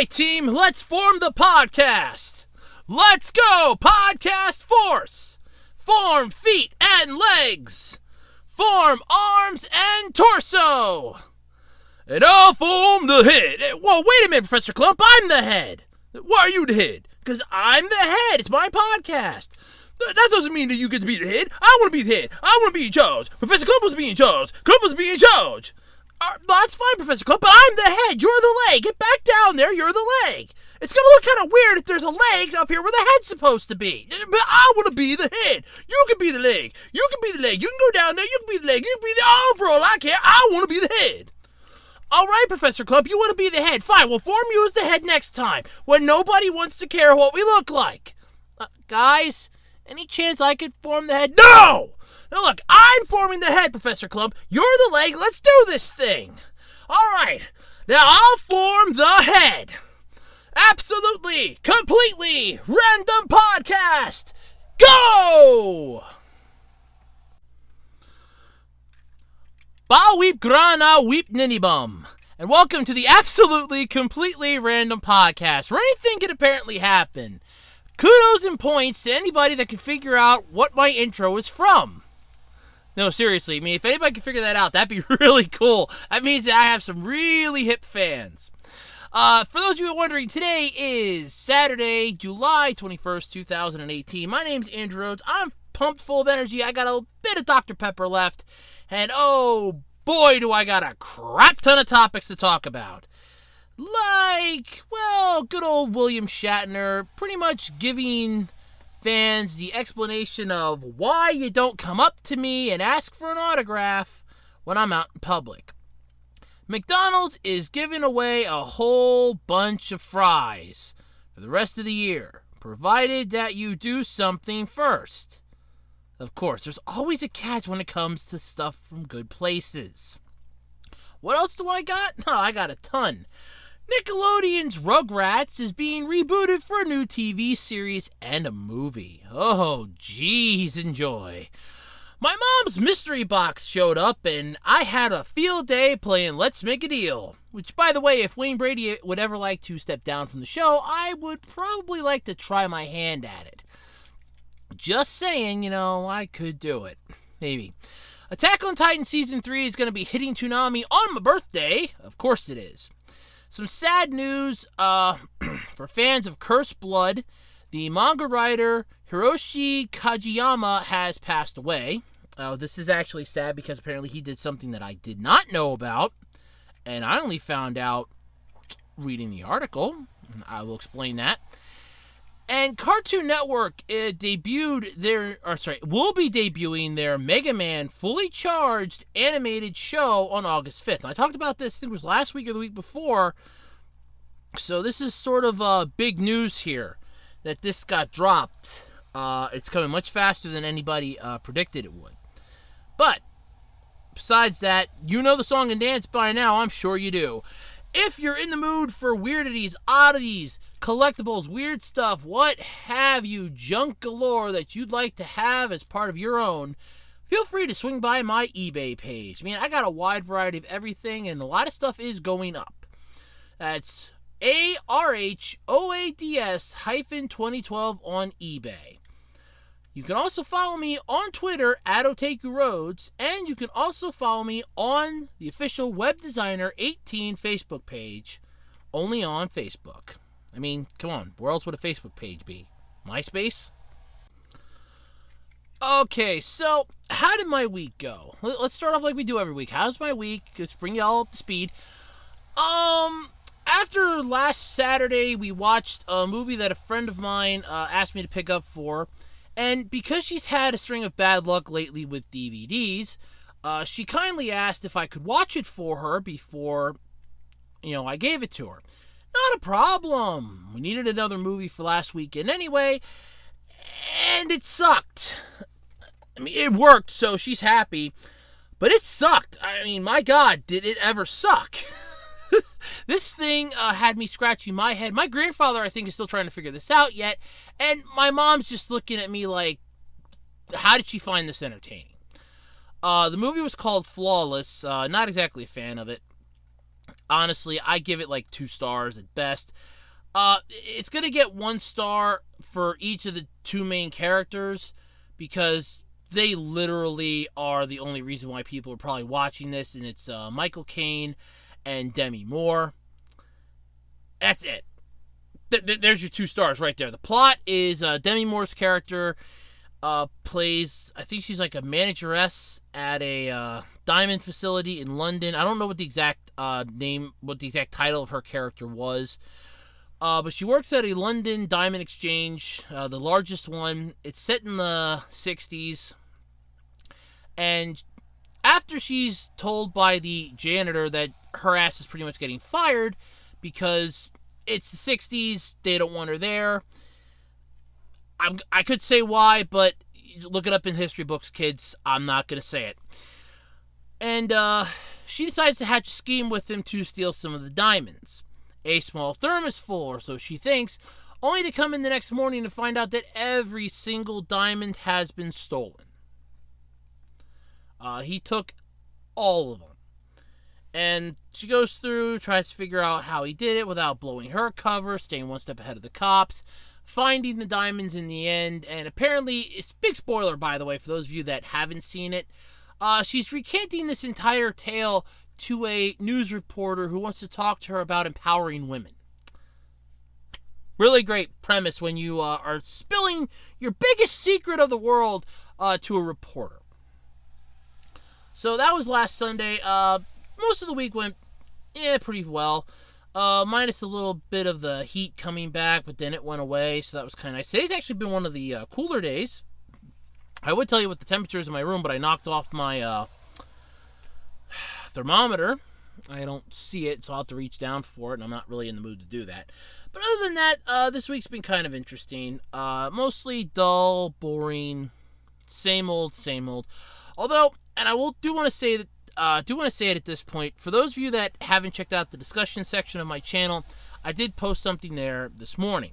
right, team, let's form the podcast. Let's go, podcast force. Form feet and legs. Form arms and torso. And I'll form the head. Whoa, wait a minute, Professor Clump, I'm the head. Why are you the head? Because I'm the head. It's my podcast. That doesn't mean that you get to be the head. I want to be the head. I want to be in charge. Professor Clump was being in charge. Clump was being in charge. That's fine, Professor Clump, but I'm the head. You're the leg. Get back down there. You're the leg. It's going to look kind of weird if there's a leg up here where the head's supposed to be. But I want to be the head. You can be the leg. You can be the leg. You can go down there. You can be the leg. You can be the arm for all I care. I want to be the head. All right, Professor Clump, you want to be the head. Fine, we'll form you as the head next time when nobody wants to care what we look like. Guys, any chance I could form the head? No! Now look, I'm forming the head, Professor Clump. You're the leg. Let's do this thing. All right, now I'll form the head. Absolutely, completely random podcast. Go! Ba weep grana weep ninny-bum. And welcome to the absolutely, completely random podcast where anything can apparently happen. Kudos and points to anybody that can figure out what my intro is from. No, seriously, I mean, if anybody can figure that out, that'd be really cool. That means that I have some really hip fans. For those of you who are wondering, today is Saturday, July 21st, 2018. My name's Andrew Rhodes. I'm pumped full of energy. I got a bit of Dr. Pepper left. And oh boy, do I got a crap ton of topics to talk about. Like, well, good old William Shatner pretty much giving fans the explanation of why you don't come up to me and ask for an autograph when I'm out in public. McDonald's is giving away a whole bunch of fries for the rest of the year, provided that you do something first. Of course, there's always a catch when it comes to stuff from good places. What else do I got? No, I got a ton. Nickelodeon's Rugrats is being rebooted for a new TV series and a movie. Oh, geez, enjoy. My mom's mystery box showed up, and I had a field day playing Let's Make a Deal. Which, by the way, if Wayne Brady would ever like to step down from the show, I would probably like to try my hand at it. Just saying, I could do it. Maybe. Attack on Titan Season 3 is going to be hitting Toonami on my birthday. Of course it is. Some sad news for fans of Cursed Blood. The manga writer Hiroshi Kageyama has passed away. This is actually sad because apparently he did something that I did not know about. And I only found out reading the article. I will explain that. And Cartoon Network will be debuting their Megaman Fully Charged animated show on August 5th. And I talked about this, I think it was last week or the week before. So this is sort of big news here that this got dropped. It's coming much faster than anybody predicted it would. But besides that, you know the song and dance by now. I'm sure you do. If you're in the mood for weirdities, oddities, collectibles, weird stuff, what have you, junk galore that you'd like to have as part of your own, feel free to swing by my eBay page. I mean, I got a wide variety of everything, and a lot of stuff is going up. That's ARHOADS-2012 on eBay. You can also follow me on Twitter at OtakuRhodes, and you can also follow me on the official Web Designer 18 Facebook page, only on Facebook. I mean, come on, where else would a Facebook page be? MySpace? Okay, so how did my week go? Let's start off like we do every week. How's my week? Let's bring you all up to speed. After last Saturday, we watched a movie that a friend of mine asked me to pick up for. And because she's had a string of bad luck lately with DVDs, she kindly asked if I could watch it for her before, I gave it to her. Not a problem. We needed another movie for last weekend anyway, and it sucked. I mean, it worked, so she's happy, but it sucked. I mean, my God, did it ever suck? This thing had me scratching my head. My grandfather, I think, is still trying to figure this out yet. And my mom's just looking at me like, how did she find this entertaining? The movie was called Flawless. Not exactly a fan of it. honestly, I give it like 2 stars at best. It's going to get 1 star for each of the 2 main characters because they literally are the only reason why people are probably watching this, and it's Michael Caine and Demi Moore. That's it. There's your 2 stars right there. The plot is Demi Moore's character plays, I think she's like a manageress at a diamond facility in London. I don't know what the exact what the exact title of her character was. But she works at a London diamond exchange, the largest one. It's set in the 60s. And after she's told by the janitor that her ass is pretty much getting fired because it's the 60s, they don't want her there. I could say why, but look it up in history books, kids. I'm not going to say it. And she decides to hatch a scheme with him to steal some of the diamonds. A small thermos full, or so she thinks, only to come in the next morning to find out that every single diamond has been stolen. He took all of them. And she goes through, tries to figure out how he did it without blowing her cover, staying 1 step ahead of the cops, finding the diamonds in the end, and apparently, it's big spoiler by the way for those of you that haven't seen it, she's recanting this entire tale to a news reporter who wants to talk to her about empowering women. Really great premise when you are spilling your biggest secret of the world to a reporter. So that was last Sunday. Most of the week went pretty well. Minus a little bit of the heat coming back, but then it went away, so that was kind of nice. Today's actually been one of the cooler days. I would tell you what the temperature is in my room, but I knocked off my thermometer. I don't see it, so I'll have to reach down for it, and I'm not really in the mood to do that. But other than that, this week's been kind of interesting. Mostly dull, boring, same old, same old. Although, and I do want to say that, it at this point, for those of you that haven't checked out the discussion section of my channel, I did post something there this morning.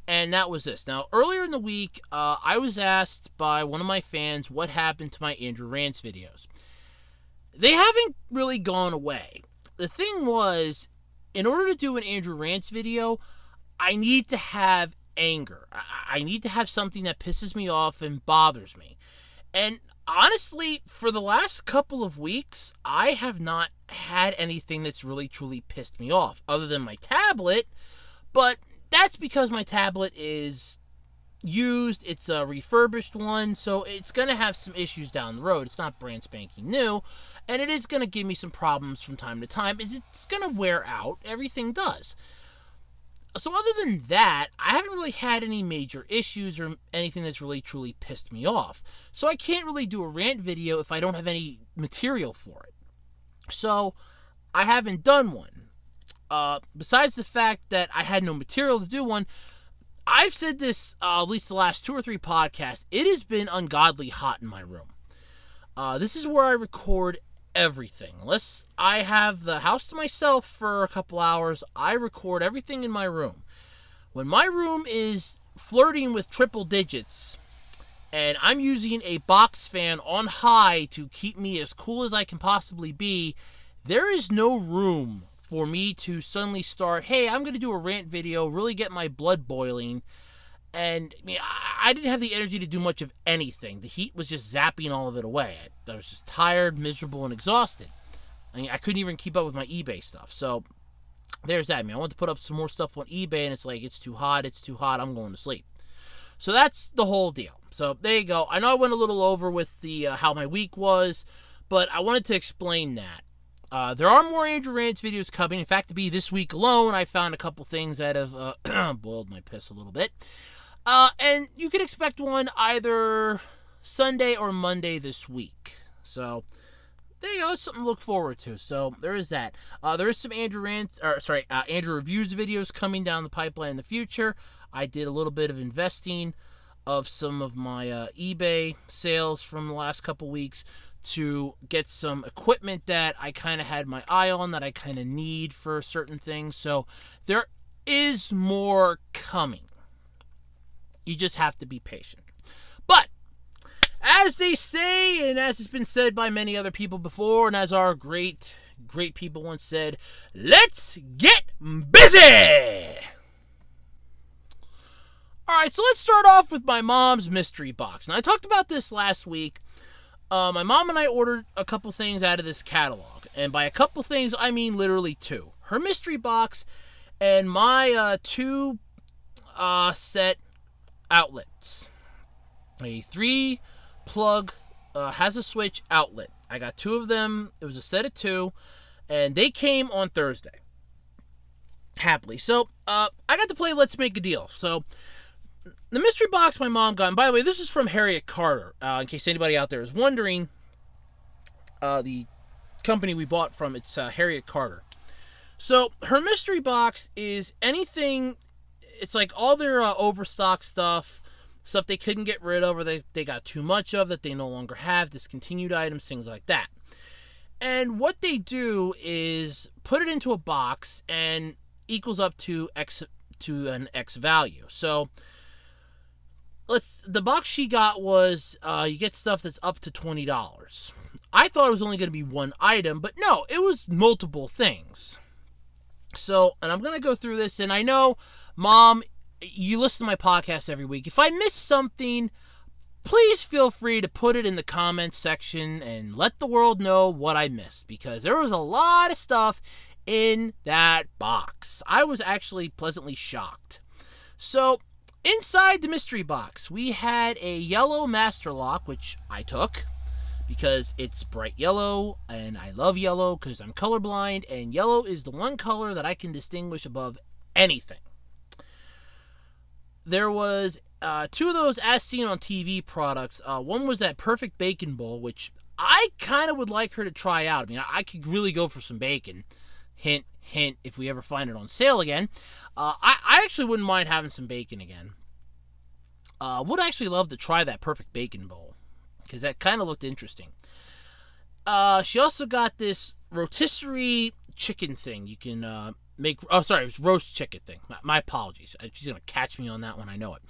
And that was this. Now, earlier in the week, I was asked by one of my fans what happened to my Andrew Rants videos. They haven't really gone away. The thing was, in order to do an Andrew Rants video, I need to have anger. I need to have something that pisses me off and bothers me. And honestly, for the last couple of weeks, I have not had anything that's really truly pissed me off, other than my tablet. But that's because my tablet is used, it's a refurbished one, so it's going to have some issues down the road. It's not brand spanking new, and it is going to give me some problems from time to time. It's going to wear out. Everything does. So other than that, I haven't really had any major issues or anything that's really truly pissed me off. So I can't really do a rant video if I don't have any material for it. So I haven't done one. Besides the fact that I had no material to do one, I've said this at least the last 2 or 3 podcasts. It has been ungodly hot in my room. This is where I record everything. Unless I have the house to myself for a couple hours, I record everything in my room. When my room is flirting with triple digits, and I'm using a box fan on high to keep me as cool as I can possibly be, there is no room for me to suddenly start, hey, I'm going to do a rant video, really get my blood boiling. And I mean, I didn't have the energy to do much of anything. The heat was just zapping all of it away. I was just tired, miserable, and exhausted. I mean, I couldn't even keep up with my eBay stuff. So there's that. I mean, I wanted to put up some more stuff on eBay, and it's like, it's too hot, I'm going to sleep. So that's the whole deal. So there you go. I know I went a little over with the how my week was, but I wanted to explain that. There are more Andrew Rants videos coming. In fact, to be this week alone, I found a couple things that have boiled my piss a little bit. And you can expect one either Sunday or Monday this week. So there you go, something to look forward to. So there is that. There is some Andrew Reviews videos coming down the pipeline in the future. I did a little bit of investing of some of my eBay sales from the last couple weeks to get some equipment that I kind of had my eye on, that I kind of need for certain things. So there is more coming. You just have to be patient. But as they say, and as has been said by many other people before, and as our great great people once said, let's get busy! Alright, so let's start off with my mom's mystery box. And I talked about this last week. My mom and I ordered a couple things out of this catalog. And by a couple things, I mean literally two. Her mystery box and my two set outlets. A 3-plug has a switch outlet. I got two of them. It was a set of two, and they came on Thursday. Happily. So, I got to play Let's Make a Deal. So, the mystery box my mom got, and by the way, this is from Harriet Carter, in case anybody out there is wondering, the company we bought from, it's Harriet Carter. So, her mystery box is anything, it's like all their overstock stuff they couldn't get rid of or they got too much of that they no longer have, discontinued items, things like that. And what they do is put it into a box and equals up to an X value. So the box she got was you get stuff that's up to $20. I thought it was only going to be one item, but no, it was multiple things. So, and I'm going to go through this, and I know, Mom, you listen to my podcast every week. If I miss something, please feel free to put it in the comments section and let the world know what I missed, because there was a lot of stuff in that box. I was actually pleasantly shocked. So, inside the mystery box, we had a yellow master lock, which I took because it's bright yellow, and I love yellow because I'm colorblind, and yellow is the one color that I can distinguish above anything. There was two of those as seen on TV products. One was that perfect bacon bowl, which I kind of would like her to try out. I mean, I could really go for some bacon. Hint, hint, if we ever find it on sale again. I actually wouldn't mind having some bacon again. Would actually love to try that perfect bacon bowl, because that kind of looked interesting. She also got this rotisserie chicken thing. You can it's roast chicken thing. My apologies. She's going to catch me on that one. I know it.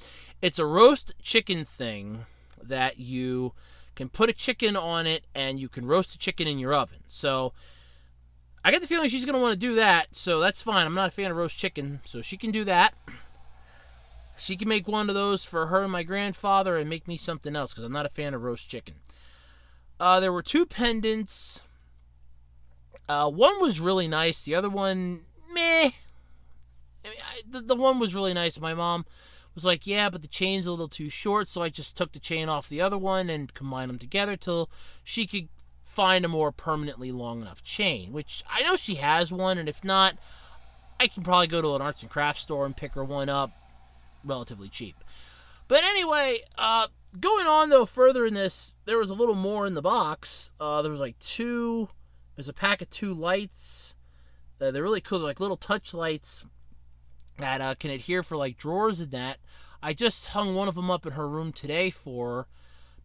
It's a roast chicken thing that you can put a chicken on it, and you can roast the chicken in your oven. So, I get the feeling she's going to want to do that, so that's fine. I'm not a fan of roast chicken, so she can do that. She can make one of those for her and my grandfather and make me something else, because I'm not a fan of roast chicken. There were two pendants. One was really nice. The other one, meh. I mean, the one was really nice. My mom was like, yeah, but the chain's a little too short, so I just took the chain off the other one and combined them together till she could find a more permanently long enough chain, which I know she has one, and if not, I can probably go to an arts and crafts store and pick her one up relatively cheap. But anyway, going on though further in this, there was a little more in the box. There was there's a pack of 2 lights. They're really cool. They're like little touch lights that can adhere for like drawers and that. I just hung one of them up in her room today for her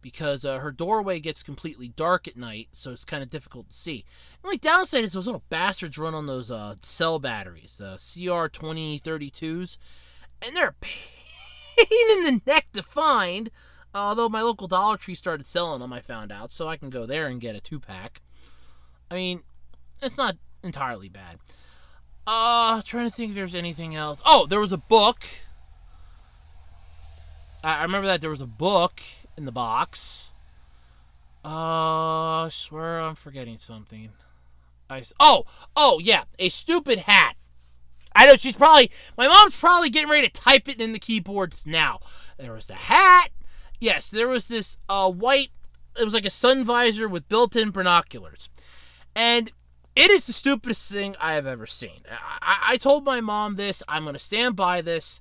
because her doorway gets completely dark at night, so it's kind of difficult to see. The only downside is those little bastards run on those cell batteries, the CR2032s, and they're a pain in the neck to find. Although my local Dollar Tree started selling them, I found out, so I can go there and get a 2-pack. I mean, it's not entirely bad. Trying to think if there's anything else. Oh, there was a book. I remember that there was a book in the box. I swear I'm forgetting something. Oh, yeah, a stupid hat. I know my mom's probably getting ready to type it in the keyboards now. There was a hat. Yes, there was this white, it was like a sun visor with built-in binoculars. And it is the stupidest thing I have ever seen. I told my mom this. I'm going to stand by this.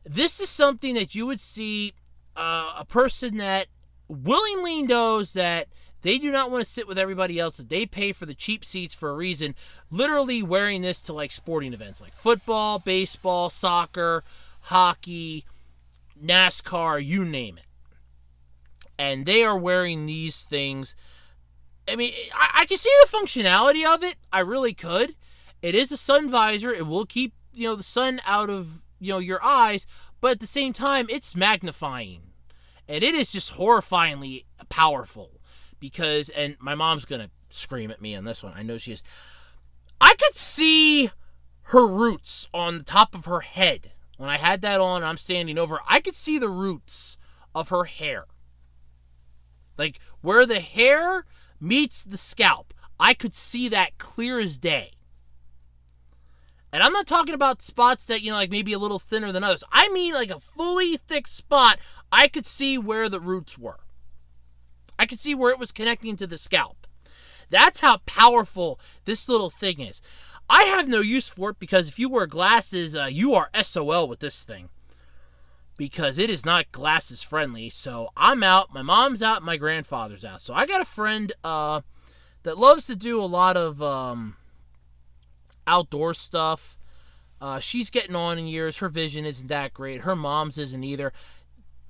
This is something that you would see a person that willingly knows that they do not want to sit with everybody else, that they pay for the cheap seats for a reason, literally wearing this to like sporting events like football, baseball, soccer, hockey, NASCAR, you name it. And they are wearing these things. I mean, I can see the functionality of it. I really could. It is a sun visor. It will keep, the sun out of, your eyes. But at the same time, it's magnifying. And it is just horrifyingly powerful. And my mom's going to scream at me on this one. I know she is. I could see her roots on the top of her head. When I had that on and I'm standing over her, I could see the roots of her hair. Like, where the hair meets the scalp, I could see that clear as day. And I'm not talking about spots that, like maybe a little thinner than others. I mean like a fully thick spot. I could see where the roots were. I could see where it was connecting to the scalp. That's how powerful this little thing is. I have no use for it because if you wear glasses, you are SOL with this thing. Because it is not glasses friendly. So I'm out, my mom's out, my grandfather's out. So I got a friend that loves to do a lot of outdoor stuff. She's getting on in years. Her vision isn't that great. Her mom's isn't either.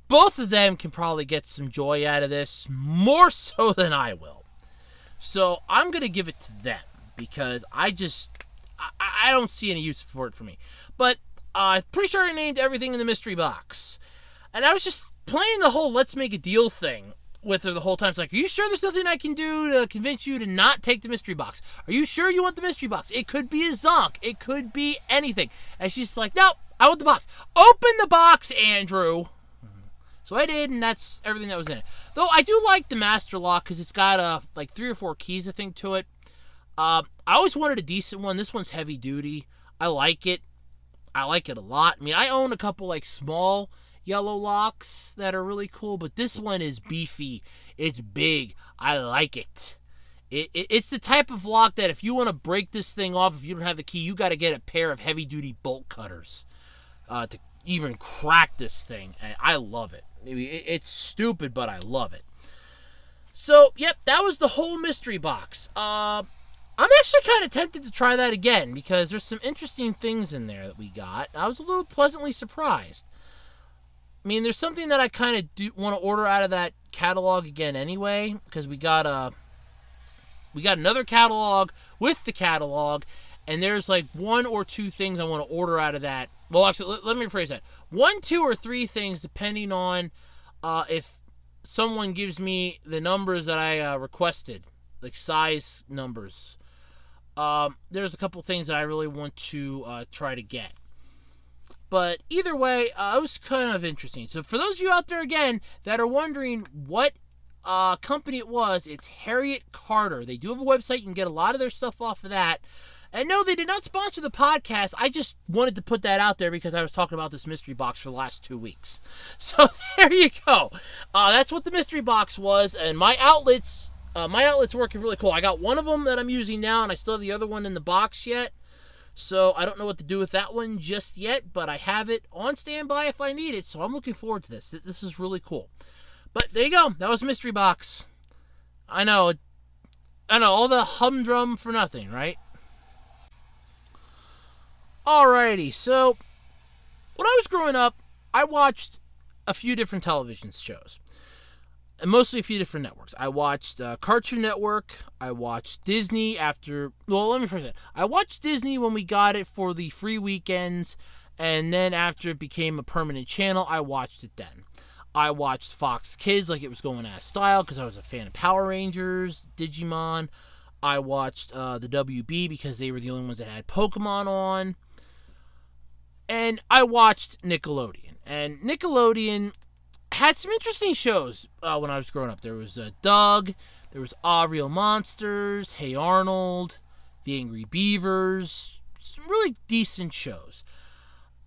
Both of them can probably get some joy out of this, more so than I will. So I'm going to give it to them because I don't see any use for it for me. But I'm pretty sure I named everything in the mystery box. And I was just playing the whole let's make a deal thing with her the whole time. It's like, are you sure there's nothing I can do to convince you to not take the mystery box? Are you sure you want the mystery box? It could be a zonk. It could be anything. And she's like, no, I want the box. Open the box, Andrew. So I did, and that's everything that was in it. Though I do like the master lock because it's got like 3 or 4 keys, I think, to it. I always wanted a decent one. This one's heavy duty. I like it. I like it a lot. I mean, I own a couple like small yellow locks that are really cool, but this one is beefy. It's big. I like it. It's the type of lock that if you want to break this thing off, if you don't have the key, you got to get a pair of heavy-duty bolt cutters to even crack this thing. And I love it. It's stupid, but I love it. So, yep, that was the whole mystery box. I'm actually kind of tempted to try that again because there's some interesting things in there that we got. I was a little pleasantly surprised. I mean, there's something that I kind of do want to order out of that catalog again anyway because we got another catalog with the catalog, and there's like 1 or 2 things I want to order out of that. Well, actually, let me rephrase that. 1, 2, or 3 things depending on if someone gives me the numbers that I requested, like size numbers. There's a couple things that I really want to try to get. But either way, it was kind of interesting. So for those of you out there, again, that are wondering what company it was, it's Harriet Carter. They do have a website. You can get a lot of their stuff off of that. And no, they did not sponsor the podcast. I just wanted to put that out there because I was talking about this mystery box for the last 2 weeks. So there you go. That's what the mystery box was. And my outlet's working really cool. I got one of them that I'm using now, and I still have the other one in the box yet. So I don't know what to do with that one just yet, but I have it on standby if I need it. So I'm looking forward to this. This is really cool. But there you go. That was mystery box. I know, all the humdrum for nothing, right? Alrighty, so when I was growing up, I watched a few different television shows. And mostly a few different networks. I watched Cartoon Network. I watched Disney after... Well, let me first say, I watched Disney when we got it for the free weekends. And then after it became a permanent channel, I watched it then. I watched Fox Kids like it was going out of style because I was a fan of Power Rangers, Digimon. I watched the WB because they were the only ones that had Pokemon on. And I watched Nickelodeon. And Nickelodeon had some interesting shows when I was growing up. There was Doug, there was Ah Real Monsters, Hey Arnold, The Angry Beavers, some really decent shows.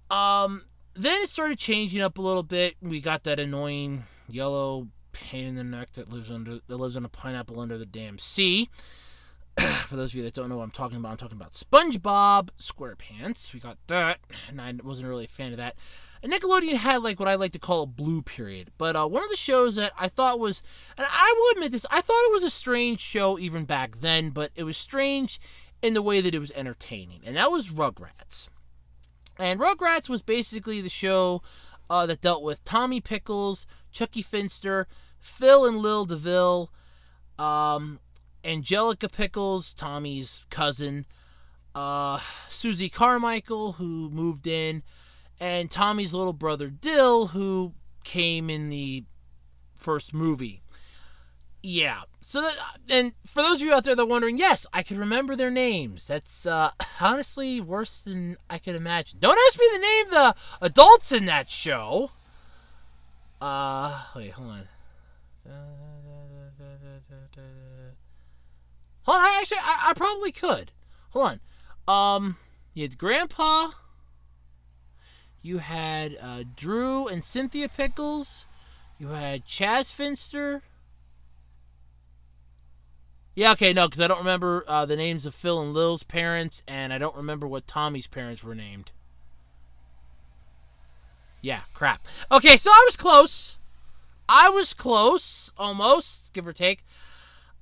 Then it started changing up a little bit. We got that annoying yellow pain in the neck that lives on a pineapple under the damn sea. For those of you that don't know what I'm talking about SpongeBob SquarePants. We got that, and I wasn't really a fan of that. And Nickelodeon had like what I like to call a blue period. But one of the shows that I thought was, and I will admit this, I thought it was a strange show even back then, but it was strange in the way that it was entertaining. And that was Rugrats. And Rugrats was basically the show that dealt with Tommy Pickles, Chucky Finster, Phil and Lil DeVille, Angelica Pickles, Tommy's cousin, Susie Carmichael, who moved in, and Tommy's little brother Dill, who came in the first movie. Yeah. So that, and for those of you out there that are wondering, yes, I can remember their names. That's honestly worse than I could imagine. Don't ask me to name the adults in that show. Wait, hold on. Hold on, actually, I probably could. Hold on. You had Grandpa. You had Drew and Cynthia Pickles. You had Chaz Finster. Yeah, okay, no, because I don't remember the names of Phil and Lil's parents, and I don't remember what Tommy's parents were named. Yeah, crap. Okay, so I was close. Almost, give or take.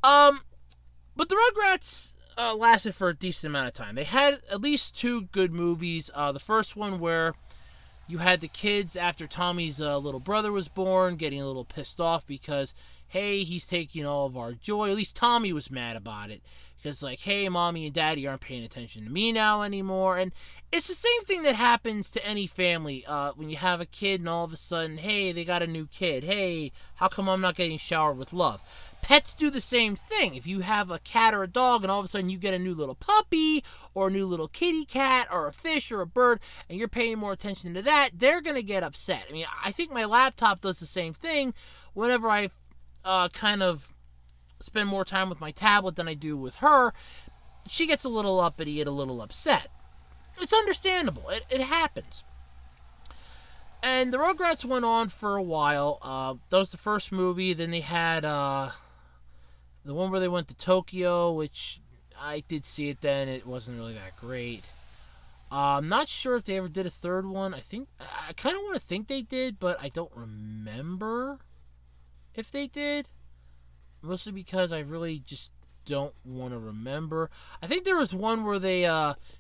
But the Rugrats lasted for a decent amount of time. They had at least two good movies. The first one where you had the kids after Tommy's little brother was born getting a little pissed off because, hey, he's taking all of our joy. At least Tommy was mad about it. Because, like, hey, mommy and daddy aren't paying attention to me now anymore. And it's the same thing that happens to any family. When you have a kid and all of a sudden, hey, they got a new kid. Hey, how come I'm not getting showered with love? Pets do the same thing. If you have a cat or a dog and all of a sudden you get a new little puppy or a new little kitty cat or a fish or a bird and you're paying more attention to that, they're going to get upset. I mean, I think my laptop does the same thing whenever I kind of spend more time with my tablet than I do with her. She gets a little uppity and a little upset. It's understandable. It happens. And the Rugrats went on for a while. That was the first movie. Then they had the one where they went to Tokyo, which I did see it then. It wasn't really that great. I'm not sure if they ever did a third one. I kind of want to think they did, but I don't remember if they did. Mostly because I really just don't want to remember. I think there was one where they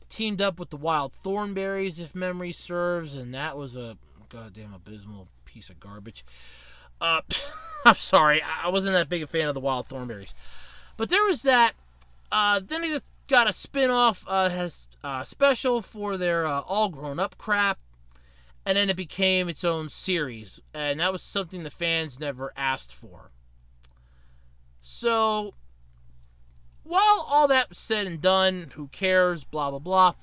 teamed up with the Wild Thornberrys, if memory serves, and that was a goddamn abysmal piece of garbage. I'm sorry, I wasn't that big a fan of the Wild Thornberrys. But there was that. Then they got a spin-off special for their All Grown Up crap, and then it became its own series, and that was something the fans never asked for. So, while all that was said and done, who cares, blah, blah, blah,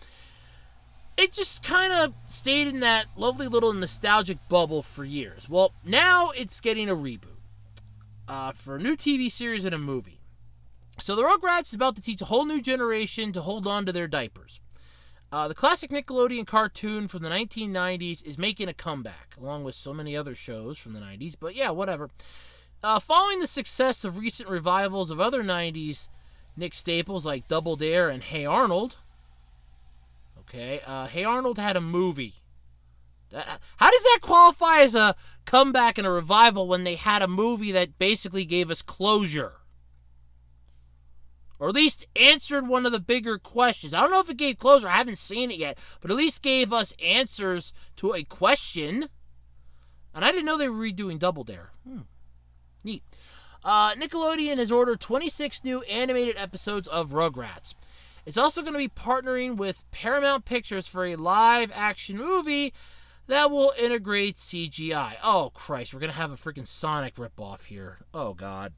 it just kind of stayed in that lovely little nostalgic bubble for years. Well, now it's getting a reboot for a new TV series and a movie. So the Rugrats is about to teach a whole new generation to hold on to their diapers. The classic Nickelodeon cartoon from the 1990s is making a comeback, along with so many other shows from the 90s, but yeah, whatever. Following the success of recent revivals of other 90s Nick staples like Double Dare and Hey Arnold. Okay, Hey Arnold had a movie. How does that qualify as a comeback and a revival when they had a movie that basically gave us closure? Or at least answered one of the bigger questions. I don't know if it gave closure, I haven't seen it yet, but at least gave us answers to a question. And I didn't know they were redoing Double Dare. Neat. Nickelodeon has ordered 26 new animated episodes of Rugrats. It's also going to be partnering with Paramount Pictures for a live-action movie that will integrate CGI. Oh, Christ, we're going to have a freaking Sonic ripoff here. Oh, God.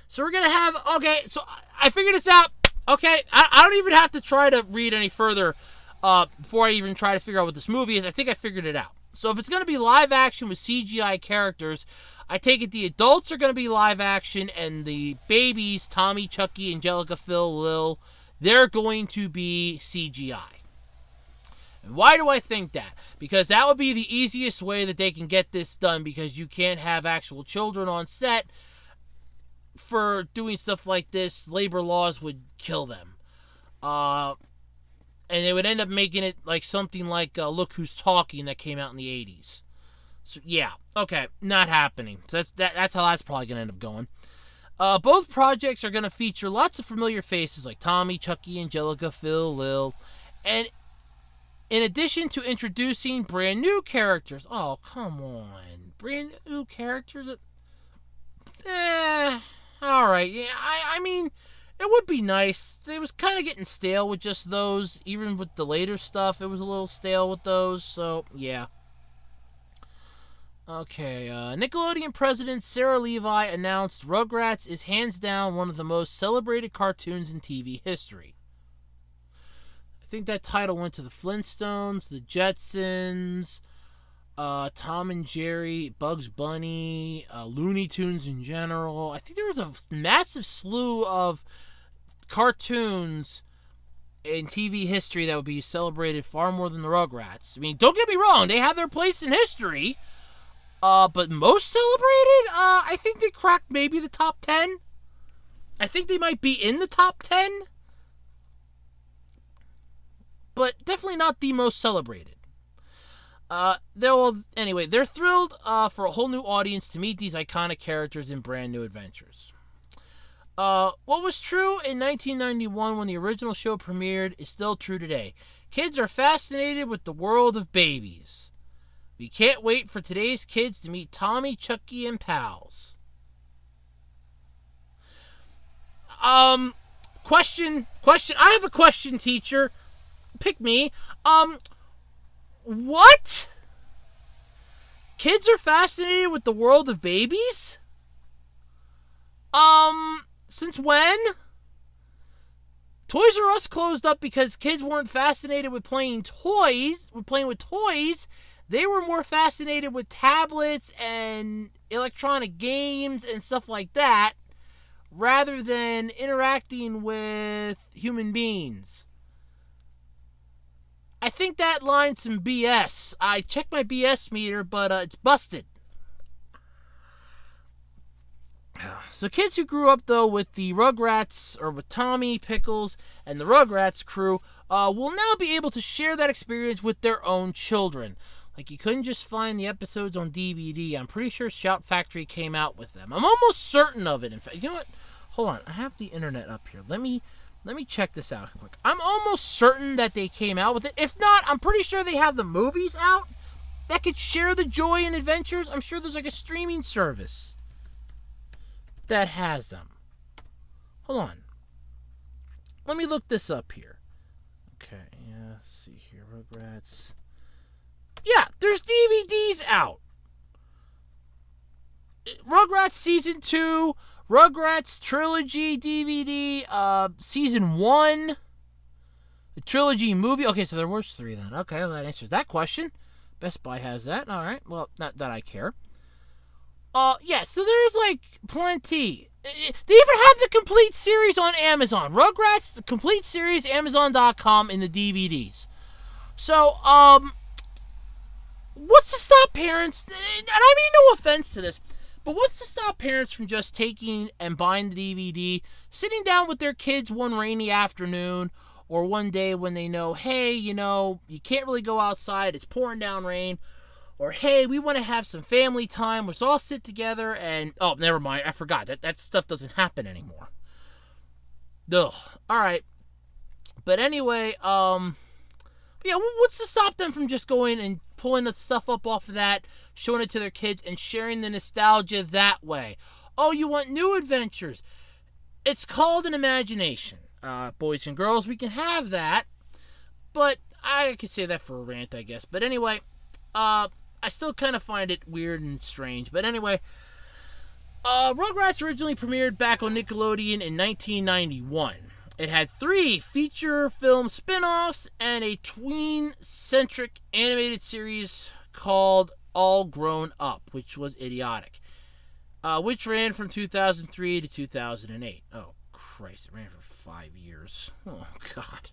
So we're going to have... Okay, so I figured this out. Okay, I don't even have to try to read any further before I even try to figure out what this movie is. I think I figured it out. So if it's going to be live action with CGI characters, I take it the adults are going to be live action and the babies, Tommy, Chucky, Angelica, Phil, Lil, they're going to be CGI. And why do I think that? Because that would be the easiest way that they can get this done, because you can't have actual children on set for doing stuff like this. Labor laws would kill them. And they would end up making it like something like Look Who's Talking that came out in the 80s. So, yeah. Okay. Not happening. So that's how that's probably going to end up going. Both projects are going to feature lots of familiar faces like Tommy, Chucky, Angelica, Phil, Lil. And in addition to introducing brand new characters. Oh, come on. Brand new characters? Alright. Yeah, I mean... It would be nice. It was kind of getting stale with just those. Even with the later stuff, it was a little stale with those. So, yeah. Okay, Nickelodeon president Sarah Levi announced Rugrats is hands down one of the most celebrated cartoons in TV history. I think that title went to the Flintstones, the Jetsons, Tom and Jerry, Bugs Bunny, Looney Tunes in general. I think there was a massive slew of cartoons in TV history that would be celebrated far more than the Rugrats. I mean, don't get me wrong, they have their place in history. But most celebrated, I think they cracked maybe the top 10. I think they might be in the top 10. But definitely not the most celebrated. They're thrilled for a whole new audience to meet these iconic characters in brand new adventures. What was true in 1991 when the original show premiered is still true today. Kids are fascinated with the world of babies. We can't wait for today's kids to meet Tommy, Chucky, and pals. Question. I have a question, teacher. Pick me. What? Kids are fascinated with the world of babies? Since when? Toys R Us closed up because kids weren't fascinated with playing with toys. They were more fascinated with tablets and electronic games and stuff like that, rather than interacting with human beings. I think that line's some BS. I checked my BS meter, but it's busted. So kids who grew up, though, with the Rugrats, or with Tommy, Pickles, and the Rugrats crew, will now be able to share that experience with their own children. Like, you couldn't just find the episodes on DVD. I'm pretty sure Shout Factory came out with them. I'm almost certain of it. In fact, you know what? Hold on. I have the internet up here. Let me check this out quick. I'm almost certain that they came out with it. If not, I'm pretty sure they have the movies out that could share the joy and adventures. I'm sure there's like a streaming service that has them. Hold on. Let me look this up here. Okay, yeah, let's see here. Rugrats. Yeah, there's DVDs out. Rugrats Season 2, Rugrats Trilogy DVD, Season 1, the Trilogy movie. Okay, so there was 3 then. Okay, well, that answers that question. Best Buy has that. All right, well, not that I care. Yeah, so there's, like, plenty. They even have the complete series on Amazon. Rugrats, the complete series, Amazon.com in the DVDs. So, what's to stop parents, and I mean no offense to this, but what's to stop parents from just taking and buying the DVD, sitting down with their kids one rainy afternoon, or one day when they know, hey, you can't really go outside, it's pouring down rain, or hey, we want to have some family time, let's all sit together and, oh, never mind, I forgot, that stuff doesn't happen anymore. Ugh, alright. But anyway, yeah, what's to stop them from just going and pulling the stuff up off of that, showing it to their kids, and sharing the nostalgia that way? Oh, you want new adventures? It's called an imagination. Boys and girls, we can have that. But I could say that for a rant, I guess. But anyway, I still kind of find it weird and strange. But anyway, Rugrats originally premiered back on Nickelodeon in 1991. It had 3 feature film spin-offs and a tween-centric animated series called All Grown Up, which was idiotic, which ran from 2003 to 2008. Oh, Christ, it ran for 5 years. Oh, God.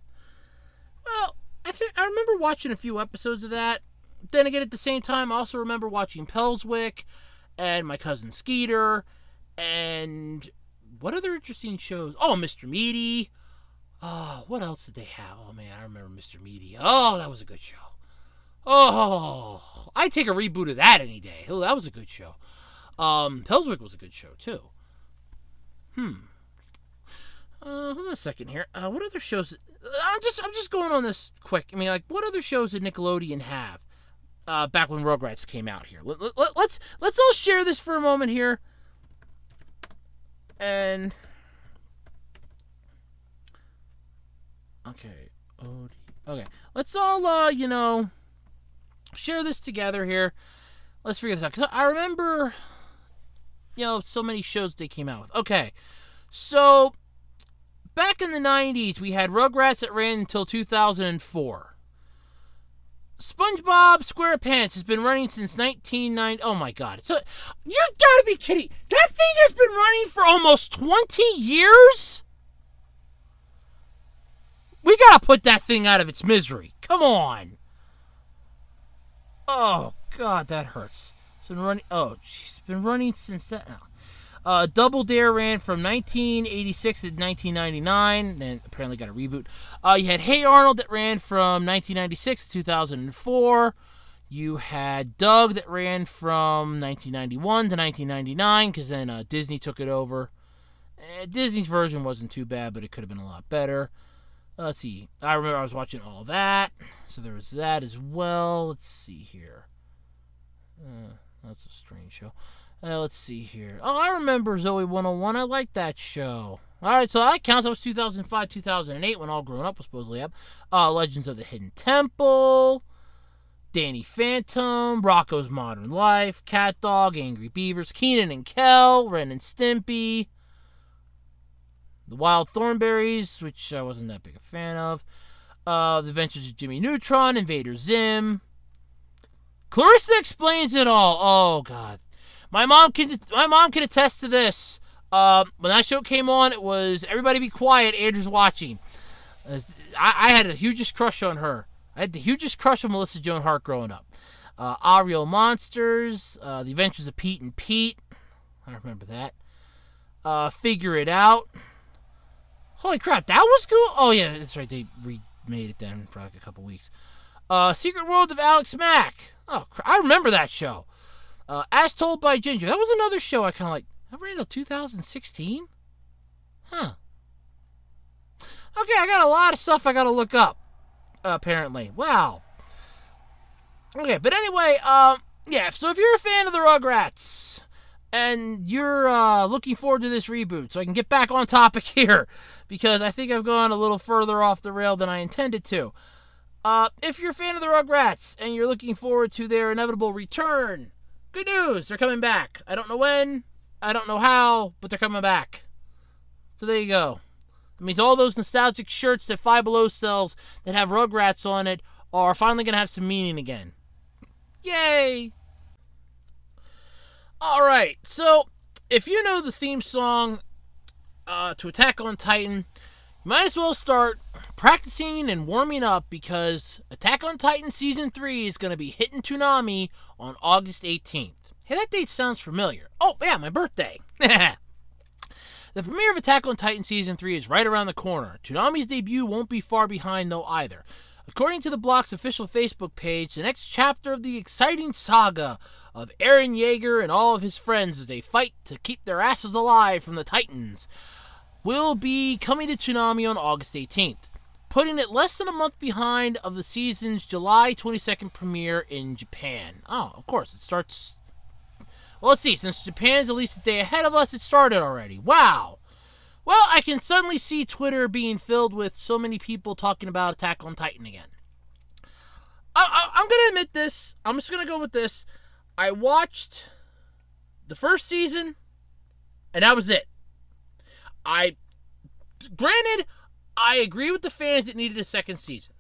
Well, I remember watching a few episodes of that. Then again, at the same time, I also remember watching Pelswick and My Cousin Skeeter and what other interesting shows? Oh, Mr. Meaty. Oh, what else did they have? Oh, man, I remember Mr. Meaty. Oh, that was a good show. Oh, I'd take a reboot of that any day. Oh, that was a good show. Pelswick was a good show, too. Hold on a second here. What other shows? I'm just going on this quick. I mean, like, what other shows did Nickelodeon have back when Rugrats came out here? Let's all share this for a moment here. And okay, let's all share this together here. let's figure this out. Because I remember, so many shows they came out with. Okay, so back in the 90s, we had Rugrats that ran until 2004. SpongeBob SquarePants has been running since 1990. Oh my god. So, you gotta be kidding. That thing has been running for almost 20 years? We gotta put that thing out of its misery. Come on. Oh god, that hurts. It's been running. Oh, she's been running since that now. Double Dare ran from 1986 to 1999, then apparently got a reboot. You had Hey Arnold that ran from 1996 to 2004. You had Doug that ran from 1991 to 1999, because then Disney took it over. Disney's version wasn't too bad, but it could have been a lot better. Let's see. I remember I was watching all that, so there was that as well. Let's see here. That's a strange show. Let's see here. Oh, I remember Zoe 101. I like that show. Alright, so that counts. That was 2005, 2008 when All Grown Up was supposedly up. Legends of the Hidden Temple, Danny Phantom, Rocko's Modern Life, Cat Dog, Angry Beavers, Kenan and Kel, Ren and Stimpy, The Wild Thornberrys, which I wasn't that big a fan of, The Adventures of Jimmy Neutron, Invader Zim, Clarissa Explains It All. Oh, God. My mom can attest to this. When that show came on, it was Everybody Be Quiet, Andrew's watching. I had the hugest crush on her. I had the hugest crush on Melissa Joan Hart growing up. Real Monsters, The Adventures of Pete and Pete. I remember that. Figure It Out. Holy crap, that was cool. Oh, yeah, that's right. They remade it then for like a couple weeks. Secret World of Alex Mack. Oh, I remember that show. As Told by Ginger. That was another show I kind of like. That ran until 2016? Huh. Okay, I got a lot of stuff I got to look up, apparently. Wow. Okay, but anyway, yeah, so if you're a fan of the Rugrats, and you're looking forward to this reboot, so I can get back on topic here, because I think I've gone a little further off the rail than I intended to. If you're a fan of the Rugrats, and you're looking forward to their inevitable return, good news, they're coming back. I don't know when, I don't know how, but they're coming back. So there you go. It means all those nostalgic shirts that Five Below sells that have Rugrats on it are finally going to have some meaning again. Yay! Alright, so if you know the theme song to Attack on Titan, you might as well start practicing and warming up, because Attack on Titan Season 3 is going to be hitting Toonami on August 18th. Hey, that date sounds familiar. Oh, yeah, my birthday. The premiere of Attack on Titan Season 3 is right around the corner. Toonami's debut won't be far behind, though, either. According to the block's official Facebook page, the next chapter of the exciting saga of Eren Yeager and all of his friends as they fight to keep their asses alive from the Titans will be coming to Toonami on August 18th, putting it less than a month behind of the season's July 22nd premiere in Japan. Oh, of course, it starts... Well, let's see, since Japan's at least a day ahead of us, it started already. Wow! Well, I can suddenly see Twitter being filled with so many people talking about Attack on Titan again. I'm going to admit this. I'm just going to go with this. I watched the first season, and that was it. Granted, I agree with the fans that needed a second season.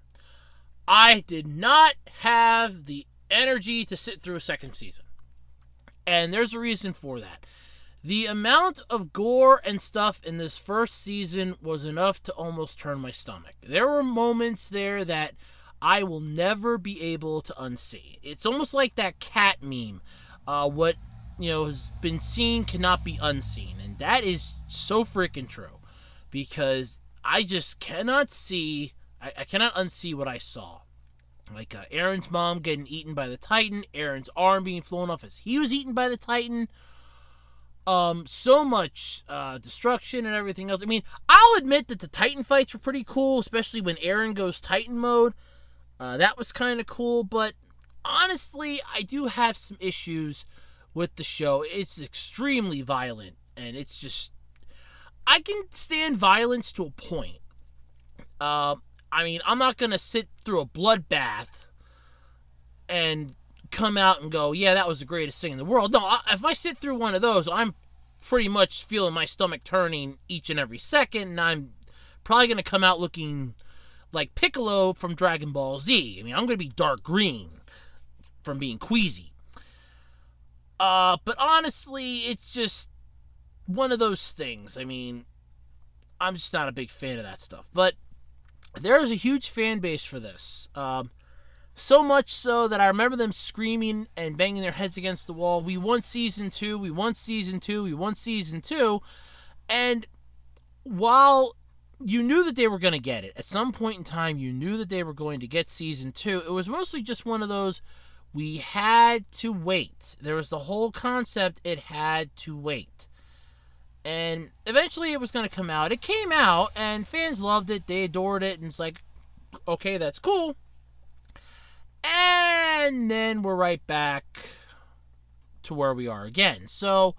I did not have the energy to sit through a second season. And there's a reason for that. The amount of gore and stuff in this first season was enough to almost turn my stomach. There were moments there that I will never be able to unsee. It's almost like that cat meme. What has been seen cannot be unseen. And that is so freaking true. Because I just cannot see, I cannot unsee what I saw. Like Eren's mom getting eaten by the Titan, Eren's arm being flown off as he was eaten by the Titan. So much destruction and everything else. I mean, I'll admit that the Titan fights were pretty cool, especially when Eren goes Titan mode. That was kind of cool, but honestly, I do have some issues with the show. It's extremely violent, and it's just... I can stand violence to a point. I mean, I'm not going to sit through a bloodbath and come out and go, yeah, that was the greatest thing in the world. No, if I sit through one of those, I'm pretty much feeling my stomach turning each and every second, and I'm probably going to come out looking like Piccolo from Dragon Ball Z. I mean, I'm going to be dark green from being queasy. But honestly, it's just one of those things. I mean, I'm just not a big fan of that stuff. But there is a huge fan base for this. So much so that I remember them screaming and banging their heads against the wall. We won season 2, we won season 2, we won season 2. And while you knew that they were going to get it, at some point in time you knew that they were going to get season 2, it was mostly just one of those, we had to wait. There was the whole concept, it had to wait. And eventually it was going to come out. It came out, and fans loved it, they adored it, and it's like, okay, that's cool. And then we're right back to where we are again. So,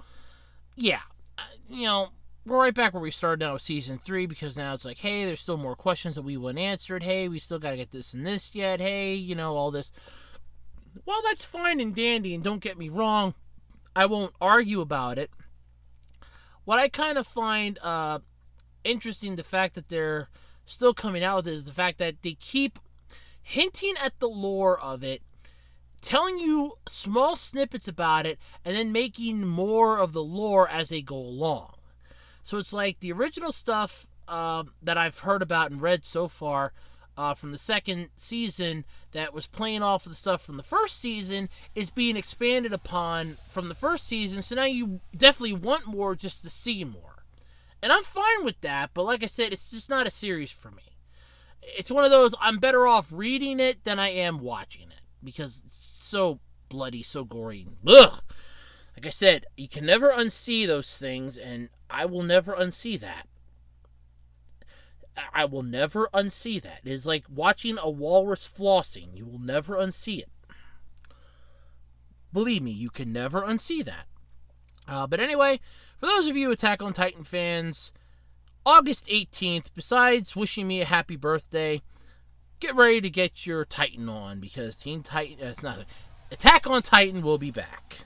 yeah, we're right back where we started now with season 3, because now it's like, hey, there's still more questions that we weren't answered. Hey, we still got to get this and this yet. Hey, all this. Well, that's fine and dandy, and don't get me wrong, I won't argue about it. What I kind of find interesting, the fact that they're still coming out with it, is the fact that they keep hinting at the lore of it, telling you small snippets about it, and then making more of the lore as they go along. So it's like the original stuff that I've heard about and read so far from the second season that was playing off of the stuff from the first season is being expanded upon from the first season, so now you definitely want more just to see more. And I'm fine with that, but like I said, it's just not a series for me. It's one of those, I'm better off reading it than I am watching it, because it's so bloody, so gory. Ugh! Like I said, you can never unsee those things, and I will never unsee that. I will never unsee that. It is like watching a walrus flossing. You will never unsee it. Believe me, you can never unsee that. But anyway, for those of you Attack on Titan fans, August 18th, besides wishing me a happy birthday, get ready to get your Titan on, because Teen Titan, Attack on Titan will be back.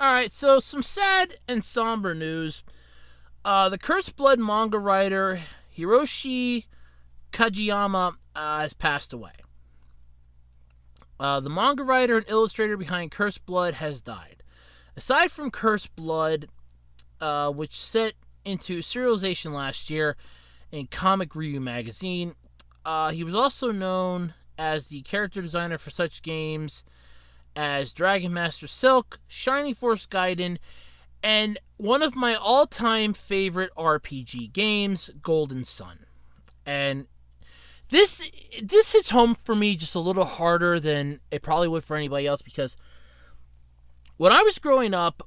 Alright, so some sad and somber news. The Cursed Blood manga writer Hiroshi Kageyama has passed away. The manga writer and illustrator behind Cursed Blood has died. Aside from Cursed Blood, which set into serialization last year in Comic Ryu magazine, he was also known as the character designer for such games as Dragon Master Silk, Shining Force Gaiden, and one of my all-time favorite RPG games, Golden Sun. And this hits home for me just a little harder than it probably would for anybody else, because when I was growing up,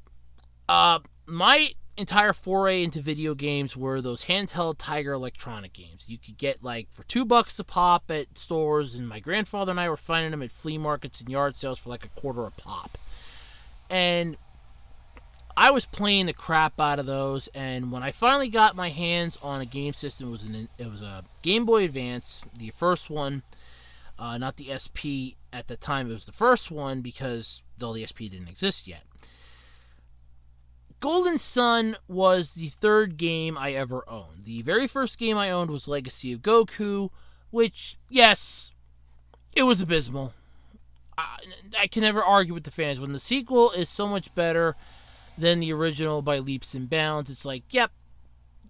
my entire foray into video games were those handheld Tiger Electronic games. You could get like for $2 a pop at stores, and my grandfather and I were finding them at flea markets and yard sales for like a quarter a pop. And I was playing the crap out of those, and when I finally got my hands on a game system, it was a Game Boy Advance, the first one, not the SP at the time. It was the first one, because though the SP didn't exist yet. Golden Sun was the third game I ever owned. The very first game I owned was Legacy of Goku, which, yes, it was abysmal. I can never argue with the fans. When the sequel is so much better than the original by leaps and bounds, it's like, yep,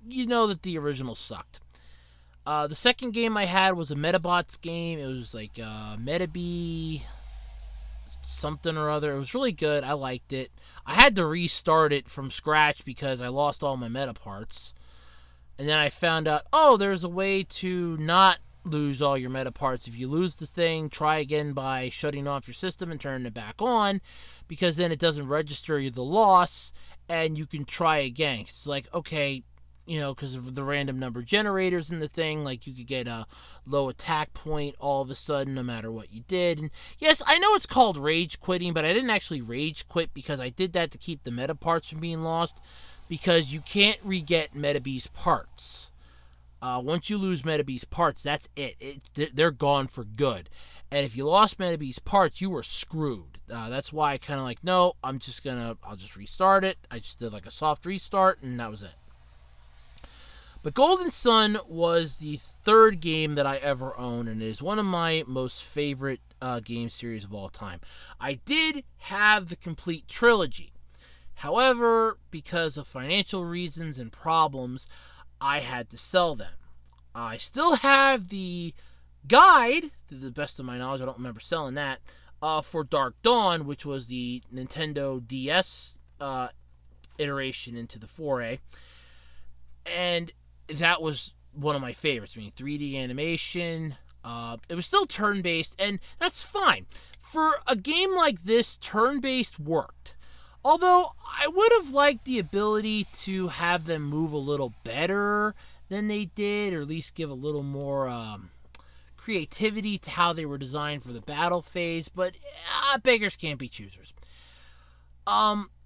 you know that the original sucked. The second game I had was a Metabots game. It was like Metabee something or other. It was really good. I liked it. I had to restart it from scratch because I lost all my meta parts. And then I found out, oh, there's a way to not lose all your meta parts. If you lose the thing, try again by shutting off your system and turning it back on, because then it doesn't register you the loss, and you can try again. It's like, okay, because of the random number generators in the thing, like you could get a low attack point all of a sudden no matter what you did. And yes, I know it's called rage quitting, but I didn't actually rage quit because I did that to keep the meta parts from being lost, because you can't re-get Metabee's parts. Once you lose Metabee's parts, that's it. They're gone for good. And if you lost many of these parts, you were screwed. That's why I kind of like, no, I'll just restart it. I just did like a soft restart, and that was it. But Golden Sun was the third game that I ever owned, and it is one of my most favorite game series of all time. I did have the complete trilogy. However, because of financial reasons and problems, I had to sell them. I still have the guide, to the best of my knowledge, I don't remember selling that, for Dark Dawn, which was the Nintendo DS iteration into the 4A. And that was one of my favorites. I mean, 3D animation. It was still turn-based, and that's fine. For a game like this, turn-based worked. Although, I would have liked the ability to have them move a little better than they did, or at least give a little more creativity to how they were designed for the battle phase, but beggars can't be choosers.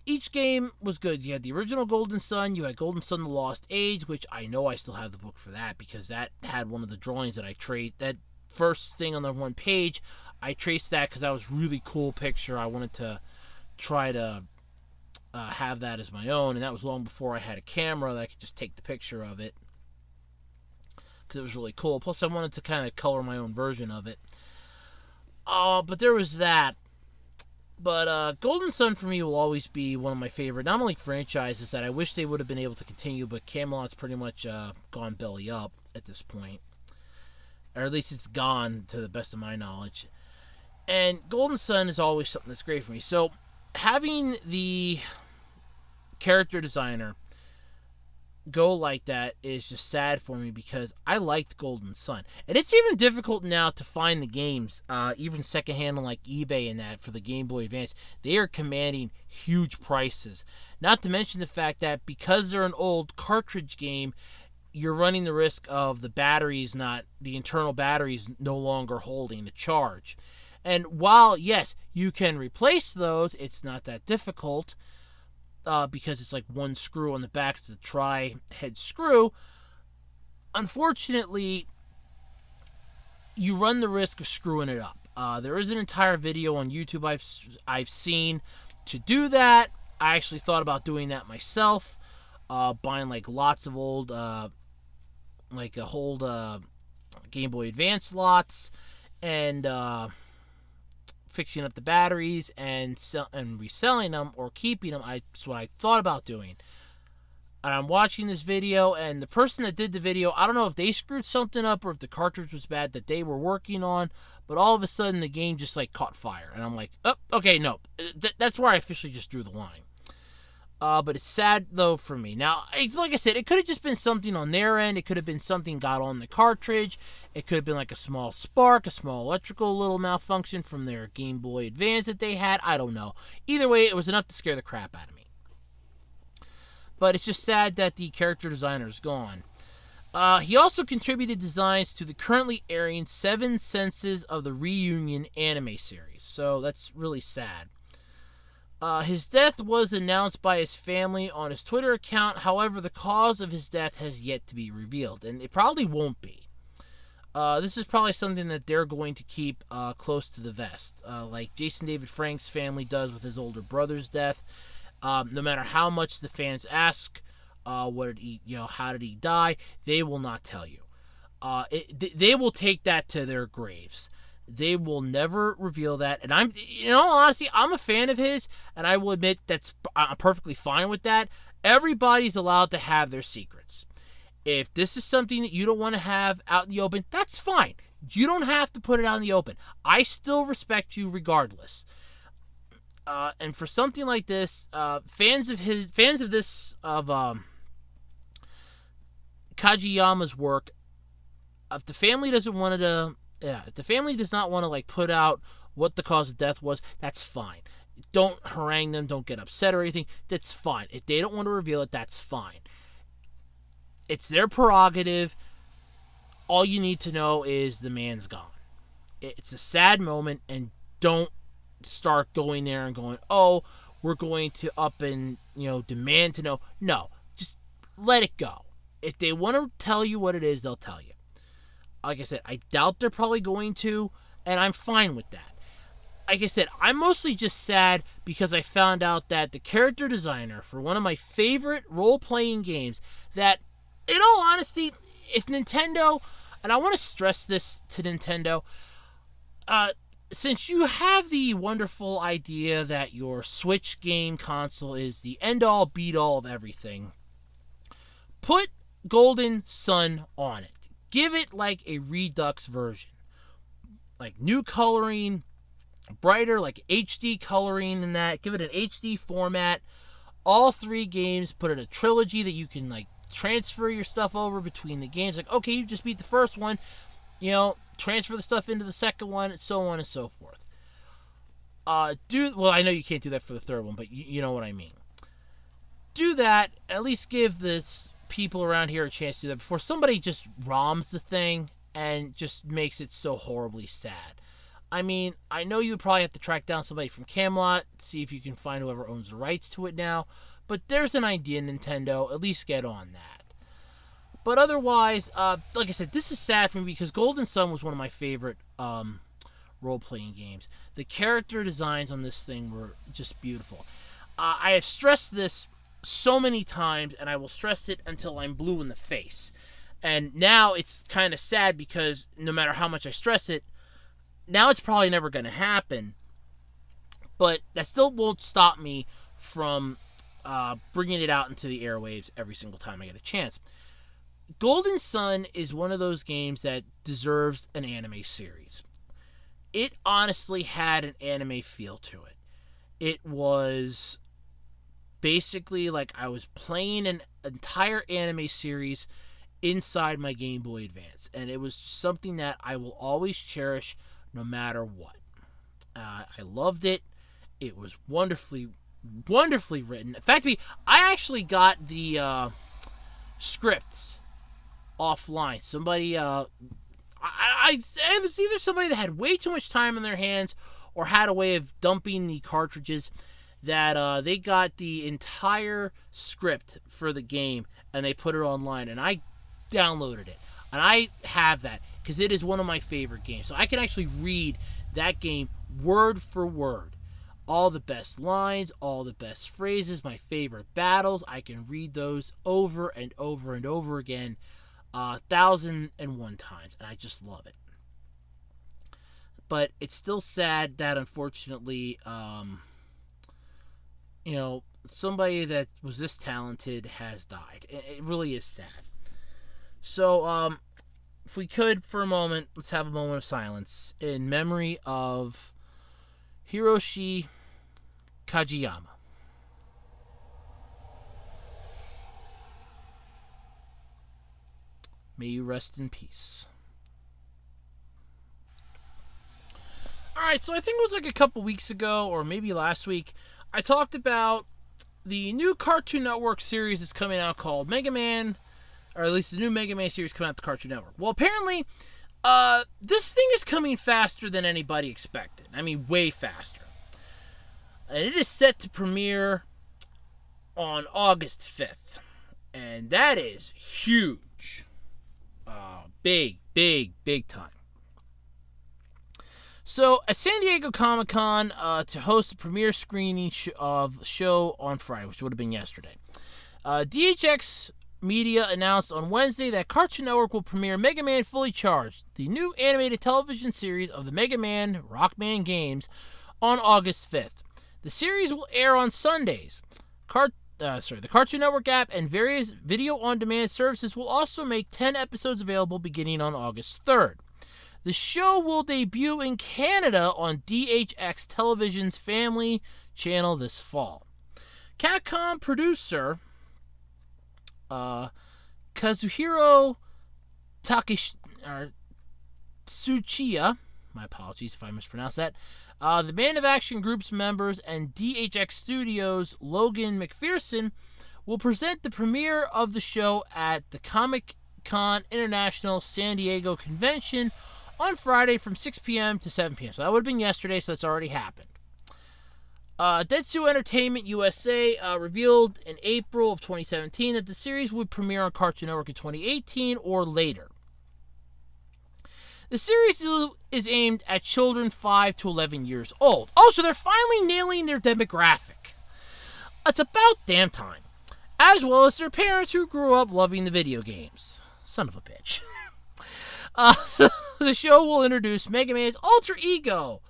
Each game was good. You had the original Golden Sun, you had Golden Sun The Lost Age, which I know I still have the book for that, because that had one of the drawings that I traced. That first thing on the one page, I traced that because that was a really cool picture. I wanted to try to have that as my own, and that was long before I had a camera that I could just take the picture of it, because it was really cool. Plus, I wanted to kind of color my own version of it. But there was that. But Golden Sun for me will always be one of my favorite, not only franchises that I wish they would have been able to continue, but Camelot's pretty much gone belly up at this point. Or at least it's gone, to the best of my knowledge. And Golden Sun is always something that's great for me. So, having the character designer go like that is just sad for me, because I liked Golden Sun. And it's even difficult now to find the games, even secondhand on like eBay and that, for the Game Boy Advance. They are commanding huge prices. Not to mention the fact that because they're an old cartridge game, you're running the risk of the internal batteries no longer holding the charge. And while, yes, you can replace those, it's not that difficult, because it's like one screw on the back, it's the tri-head screw. Unfortunately, you run the risk of screwing it up. There is an entire video on YouTube I've seen to do that. I actually thought about doing that myself, buying like lots of old, Game Boy Advance lots, and fixing up the batteries and reselling them or keeping them. That's what I thought about doing. And I'm watching this video, and the person that did the video, I don't know if they screwed something up or if the cartridge was bad that they were working on, but all of a sudden the game just like caught fire. And I'm like, oh, okay, no. That's where I officially just drew the line. But it's sad, though, for me. Now, like I said, it could have just been something on their end. It could have been something got on the cartridge. It could have been like a small spark, a small electrical little malfunction from their Game Boy Advance that they had. I don't know. Either way, it was enough to scare the crap out of me. But it's just sad that the character designer is gone. He also contributed designs to the currently airing Seven Senses of the Reunion anime series. So that's really sad. His death was announced by his family on his Twitter account. However, the cause of his death has yet to be revealed, and it probably won't be. This is probably something that they're going to keep close to the vest, like Jason David Frank's family does with his older brother's death. No matter how much the fans ask, how did he die? They will not tell you. They will take that to their graves. They will never reveal that. And honestly, I'm a fan of his, and I will admit I'm perfectly fine with that. Everybody's allowed to have their secrets. If this is something that you don't want to have out in the open, that's fine. You don't have to put it out in the open. I still respect you regardless. And for something like this, fans of Kageyama's work, if the family doesn't want to. Yeah, if the family does not want to put out what the cause of death was, that's fine. Don't harangue them, don't get upset or anything. That's fine. If they don't want to reveal it, that's fine. It's their prerogative. All you need to know is the man's gone. It's a sad moment, and don't start going there and going, oh, we're going to up and demand to know. No, just let it go. If they want to tell you what it is, they'll tell you. Like I said, I doubt they're probably going to. and I'm fine with that. Like I said, I'm mostly just sad because I found out that the character designer for one of my favorite role-playing games, that, in all honesty, if Nintendo, and I want to stress this to Nintendo, uh, since you have the wonderful idea that your Switch game console is the end-all, beat-all of everything, put Golden Sun on it. Give it like a Redux version. Like new coloring, brighter, like HD coloring in that. Give it an HD format. All 3 games, put in a trilogy that you can like transfer your stuff over between the games. Like, okay, you just beat the first one, transfer the stuff into the second one, and so on and so forth. Well, I know you can't do that for the third one, but you know what I mean. Do that. At least give this people around here a chance to do that before somebody just ROMs the thing and just makes it so horribly sad. I mean, I know you would probably have to track down somebody from Camelot, see if you can find whoever owns the rights to it now, but there's an idea, Nintendo. At least get on that. But otherwise, like I said, this is sad for me because Golden Sun was one of my favorite role-playing games. The character designs on this thing were just beautiful. I have stressed this so many times, and I will stress it until I'm blue in the face. And now it's kind of sad because no matter how much I stress it, now it's probably never going to happen. But that still won't stop me from bringing it out into the airwaves every single time I get a chance. Golden Sun is one of those games that deserves an anime series. It honestly had an anime feel to it. It was basically like I was playing an entire anime series inside my Game Boy Advance, and it was something that I will always cherish no matter what. I loved it. It was wonderfully written. In fact, I actually got the scripts offline. Somebody, it was either somebody that had way too much time in their hands or had a way of dumping the cartridges, that they got the entire script for the game and they put it online, and I downloaded it, and I have that because it is one of my favorite games. So I can actually read that game word for word. All the best lines, all the best phrases, my favorite battles. I can read those over and over and over again 1,001 times, and I just love it. But it's still sad that unfortunately, somebody that was this talented has died. It really is sad. So, if we could, for a moment, let's have a moment of silence in memory of Hiroshi Kajiyama. May you rest in peace. Alright, so I think it was like a couple weeks ago, or maybe last week, I talked about the new Cartoon Network series that's coming out called Megaman, or at least the new Mega Man series coming out to Cartoon Network. Well, apparently, this thing is coming faster than anybody expected. I mean, way faster. And it is set to premiere on August 5th. And that is huge. Big time. So, at San Diego Comic-Con, to host the premiere screening of the show on Friday, which would have been yesterday, DHX Media announced on Wednesday that Cartoon Network will premiere Mega Man Fully Charged, the new animated television series of the Mega Man Rockman games, on August 5th. The series will air on Sundays. The Cartoon Network app and various video-on-demand services will also make 10 episodes available beginning on August 3rd. The show will debut in Canada on DHX Television's Family Channel this fall. Capcom producer Kazuhiro Tsuchiya, my apologies if I mispronounced that, the Band of Action Group's members, and DHX Studios' Logan McPherson will present the premiere of the show at the Comic-Con International San Diego Convention on Friday from 6 p.m. to 7 p.m. So that would have been yesterday, so that's already happened. Detsu Entertainment USA revealed in April of 2017 that the series would premiere on Cartoon Network in 2018 or later. The series is aimed at children 5 to 11 years old. Oh, so they're finally nailing their demographic. It's about damn time. As well as their parents who grew up loving the video games. Son of a bitch. The show will introduce Megaman's alter ego,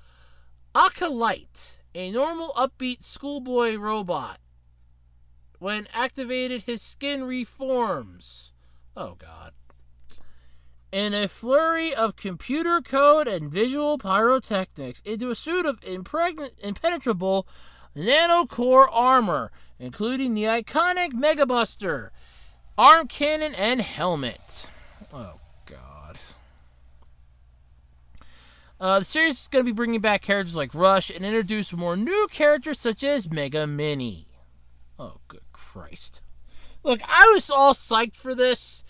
Acolyte, a normal, upbeat schoolboy robot. When activated, his skin reforms. Oh, God. In a flurry of computer code and visual pyrotechnics into a suit of impenetrable nanocore armor, including the iconic Mega Buster, arm cannon, and helmet. Oh, God. The series is going to be bringing back characters like Rush and introduce more new characters such as Mega Mini. Oh, good Christ. Look, I was all psyched for this.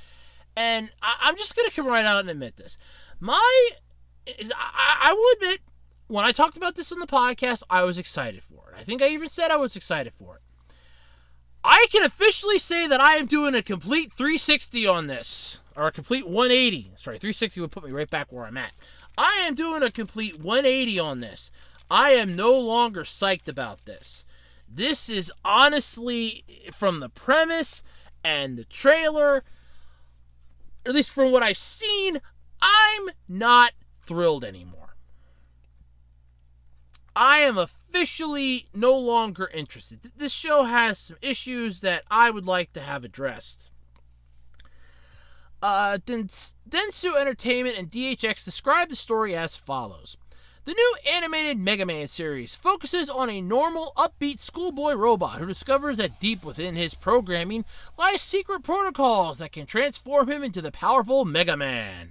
And I'm just going to come right out and admit this. I will admit, when I talked about this on the podcast, I was excited for it. I think I even said I was excited for it. I can officially say that I am doing a complete 360 on this. Or a complete 180. Sorry, 360 would put me right back where I'm at. I am doing a complete 180 on this. I am no longer psyched about this. This is honestly, from the premise and the trailer, at least from what I've seen, I'm not thrilled anymore. I am officially no longer interested. This show has some issues that I would like to have addressed. Dentsu Entertainment and DHX describe the story as follows. The new animated Megaman series focuses on a normal, upbeat schoolboy robot who discovers that deep within his programming lies secret protocols that can transform him into the powerful Megaman.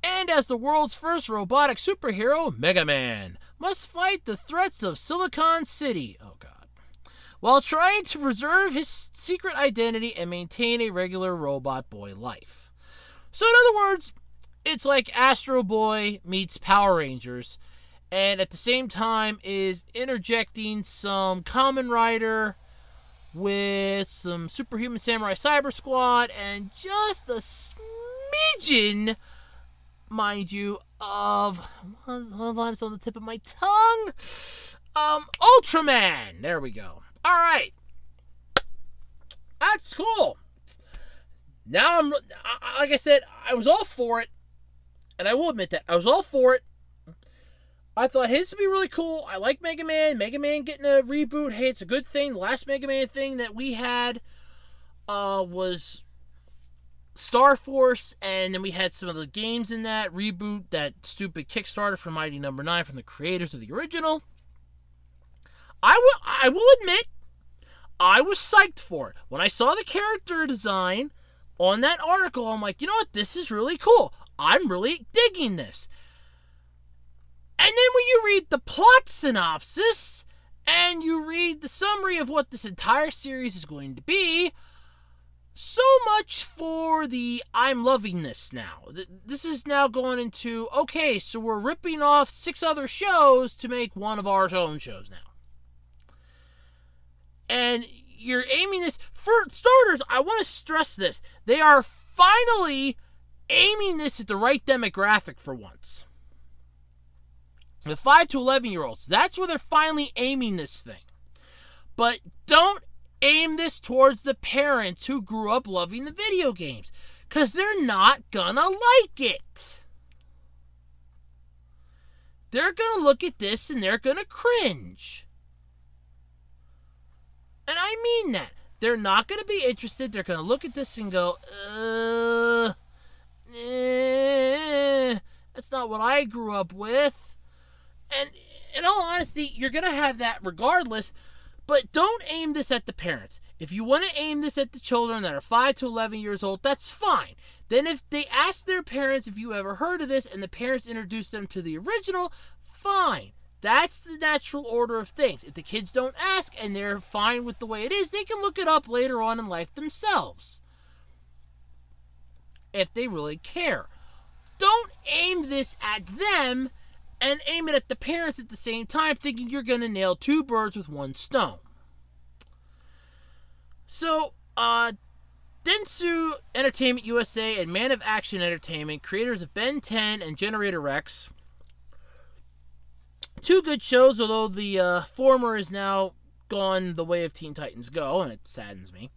And as the world's first robotic superhero, Megaman must fight the threats of Silicon City, oh god, while trying to preserve his secret identity and maintain a regular robot boy life. So in other words, it's like Astro Boy meets Power Rangers, and at the same time is interjecting some Kamen Rider with some Superhuman Samurai Cyber Squad, and just a smidgen, mind you, of, hold on, it's on the tip of my tongue, Ultraman. There we go. Alright. That's cool. Now like I said, I was all for it. And I will admit that. I was all for it. I thought, hey, this would be really cool. I like Mega Man. Mega Man getting a reboot. Hey, it's a good thing. The last Mega Man thing that we had was Star Force. And then we had some of the games in that reboot, that stupid Kickstarter for Mighty No. 9 from the creators of the original. I will admit, I was psyched for it. When I saw the character design on that article, I'm like, you know what? This is really cool. I'm really digging this. And then when you read the plot synopsis and you read the summary of what this entire series is going to be, so much for the I'm loving this now. This is now going into, okay, so we're ripping off 6 other shows to make one of our own shows now. And you're aiming this, for starters, I want to stress this. They are finally aiming this at the right demographic for once. The 5 to 11-year-olds. That's where they're finally aiming this thing. But don't aim this towards the parents who grew up loving the video games, because they're not gonna like it. They're gonna look at this and they're gonna cringe. And I mean that. They're not gonna be interested. They're gonna look at this and go, that's not what I grew up with. And in all honesty, you're going to have that regardless, but don't aim this at the parents. If you want to aim this at the children that are 5 to 11 years old, that's fine. Then if they ask their parents if you ever heard of this and the parents introduce them to the original, fine. That's the natural order of things. If the kids don't ask and they're fine with the way it is, they can look it up later on in life themselves, if they really care. Don't aim this at them and aim it at the parents at the same time, thinking you're going to nail 2 birds with 1 stone. So, Dentsu Entertainment USA and Man of Action Entertainment, creators of Ben 10 and Generator Rex. Two good shows, although the former is now gone the way of Teen Titans Go, and it saddens me,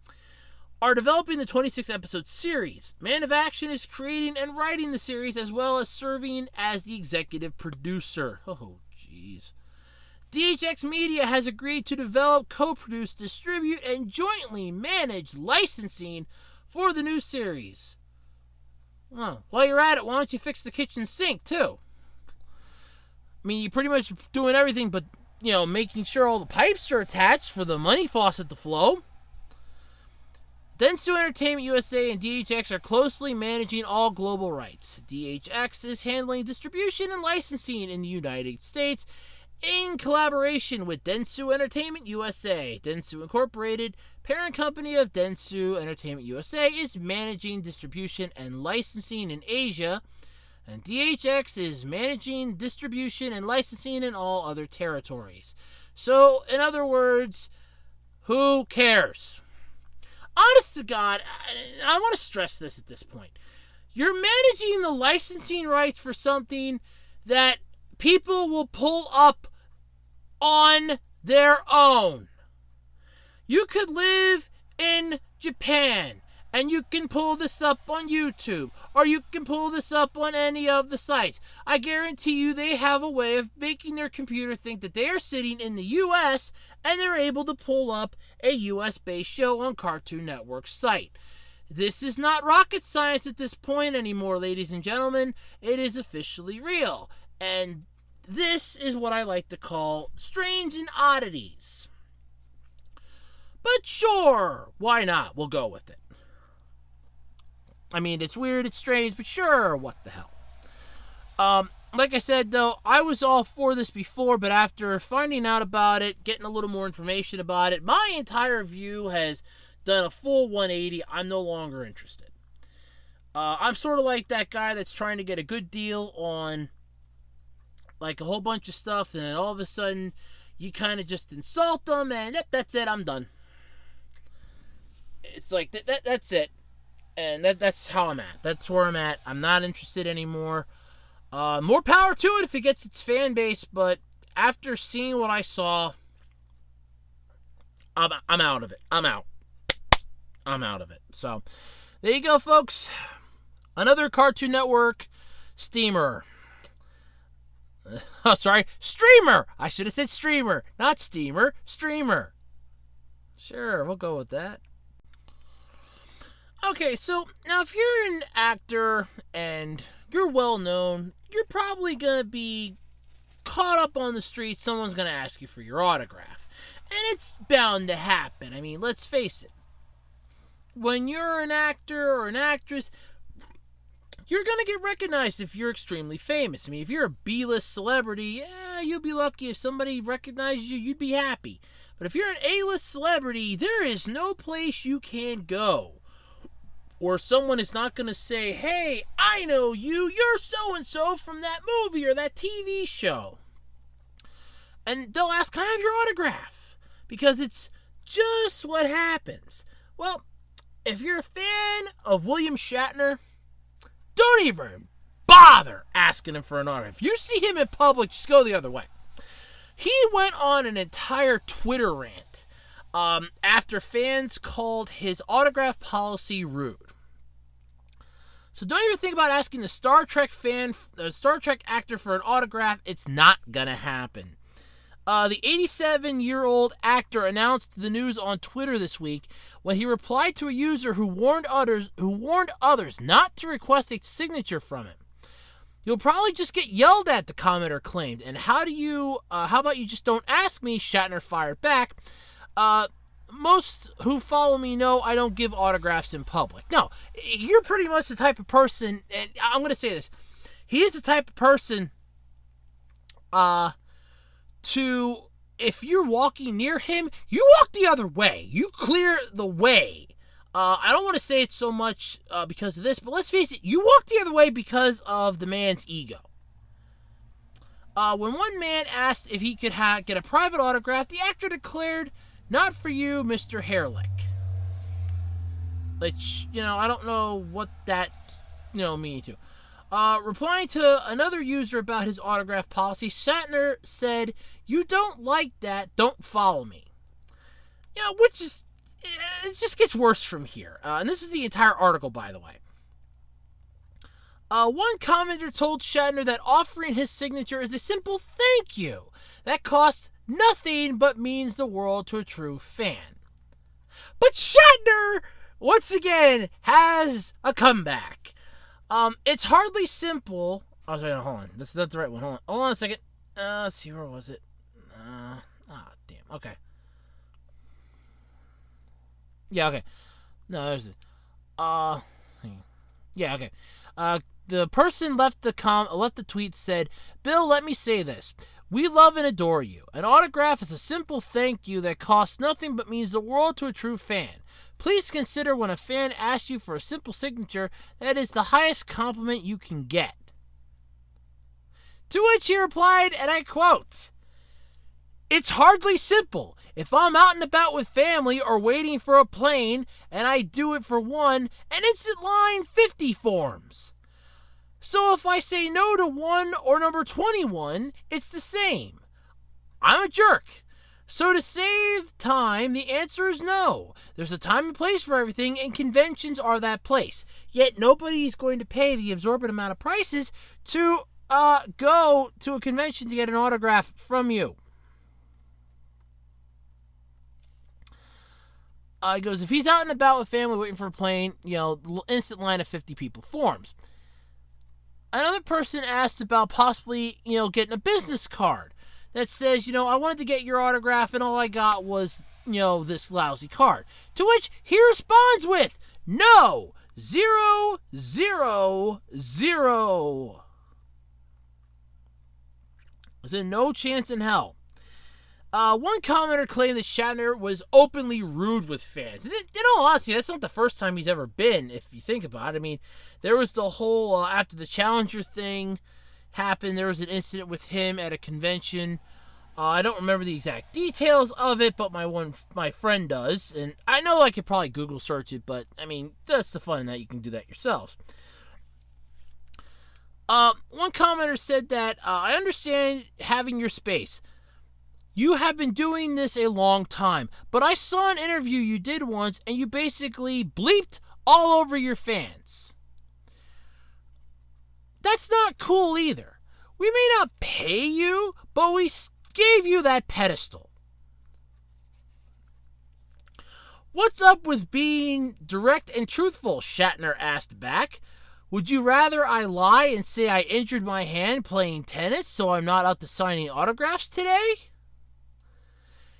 are developing the 26-episode series. Man of Action is creating and writing the series, as well as serving as the executive producer. Oh, jeez. DHX Media has agreed to develop, co-produce, distribute, and jointly manage licensing for the new series. Well, while you're at it, why don't you fix the kitchen sink, too? I mean, you're pretty much doing everything but, making sure all the pipes are attached for the money faucet to flow. Dentsu Entertainment USA and DHX are closely managing all global rights. DHX is handling distribution and licensing in the United States in collaboration with Dentsu Entertainment USA. Dentsu Incorporated, parent company of Dentsu Entertainment USA, is managing distribution and licensing in Asia, and DHX is managing distribution and licensing in all other territories. So, in other words, who cares? Honest to God, I want to stress this at this point. You're managing the licensing rights for something that people will pull up on their own. You could live in Japan and you can pull this up on YouTube, or you can pull this up on any of the sites. I guarantee you they have a way of making their computer think that they are sitting in the US and they're able to pull up a US-based show on Cartoon Network's site. This is not rocket science at this point anymore, ladies and gentlemen. It is officially real. And this is what I like to call strange and oddities. But sure, why not? We'll go with it. I mean, it's weird, it's strange, but sure, what the hell. Like I said, though, I was all for this before, but after finding out about it, getting a little more information about it, my entire view has done a full 180. I'm no longer interested. I'm sort of like that guy that's trying to get a good deal on like a whole bunch of stuff, and then all of a sudden you kind of just insult them, and yep, that's it, I'm done. It's like that's it, and that's how I'm at. That's where I'm at. I'm not interested anymore. More power to it if it gets its fan base, but after seeing what I saw, I'm out of it. I'm out of it. So there you go, folks. Another Cartoon Network steamer. Oh, sorry, streamer. I should have said streamer, not steamer. Streamer. Sure, we'll go with that. Okay, so now if you're an actor and you're well known, you're probably going to be caught up on the street. Someone's going to ask you for your autograph. And it's bound to happen. I mean, let's face it. When you're an actor or an actress, you're going to get recognized if you're extremely famous. I mean, if you're a B-list celebrity, yeah, you'll be lucky. If somebody recognizes you, you'd be happy. But if you're an A-list celebrity, there is no place you can go or someone is not going to say, hey, I know you, you're so-and-so from that movie or that TV show. And they'll ask, can I have your autograph? Because it's just what happens. Well, if you're a fan of William Shatner, don't even bother asking him for an autograph. If you see him in public, just go the other way. He went on an entire Twitter rant after fans called his autograph policy rude. So don't even think about asking the Star Trek actor for an autograph. It's not gonna happen. The 87-year-old actor announced the news on Twitter this week when he replied to a user who warned others not to request a signature from him. You'll probably just get yelled at, the commenter claimed. And how about you just don't ask me? Shatner fired back. Most who follow me know I don't give autographs in public. No, you're pretty much the type of person, and I'm going to say this. He is the type of person if you're walking near him, you walk the other way. You clear the way. I don't want to say it so much because of this, but let's face it, you walk the other way because of the man's ego. When one man asked if he could get a private autograph, the actor declared, "Not for you, Mr. Hairlick." Which, I don't know what that, means to. Replying to another user about his autograph policy, Shatner said, "You don't like that, don't follow me." Which is, it just gets worse from here. And this is the entire article, by the way. One commenter told Shatner that offering his signature is a simple thank you that costs nothing but means the world to a true fan. But Shatner, once again, has a comeback. It's hardly simple. Oh, sorry, no, hold on. That's the right one. Hold on a second. Let's see, where was it? Damn. Okay. Yeah, okay. No, there's it. Yeah, okay. The person left the tweet said, "Bill, let me say this. We love and adore you. An autograph is a simple thank you that costs nothing but means the world to a true fan. Please consider when a fan asks you for a simple signature, that is the highest compliment you can get." To which he replied, and I quote, "It's hardly simple. If I'm out and about with family or waiting for a plane, and I do it for one, an instant line 50 forms. So if I say no to 1 or number 21, it's the same. I'm a jerk. So to save time, the answer is no. There's a time and place for everything, and conventions are that place. Yet nobody's going to pay the exorbitant amount of prices to go to a convention to get an autograph from you." He goes, if he's out and about with family waiting for a plane, instant line of 50 people forms. Another person asked about possibly, getting a business card that says, I wanted to get your autograph and all I got was, this lousy card. To which he responds with, "No, 0, 0, 0. There's no chance in hell. One commenter claimed that Shatner was openly rude with fans. And in all honesty, that's not the first time he's ever been, if you think about it. I mean, there was the whole, after the Challenger thing happened, there was an incident with him at a convention. I don't remember the exact details of it, but my friend does. And I know I could probably Google search it, but, I mean, that's the fun in that. You can do that yourselves. One commenter said that, "I understand having your space. You have been doing this a long time, but I saw an interview you did once and you basically bleeped all over your fans. That's not cool either. We may not pay you, but we gave you that pedestal." "What's up with being direct and truthful?" Shatner asked back. "Would you rather I lie and say I injured my hand playing tennis so I'm not out to signing autographs today?"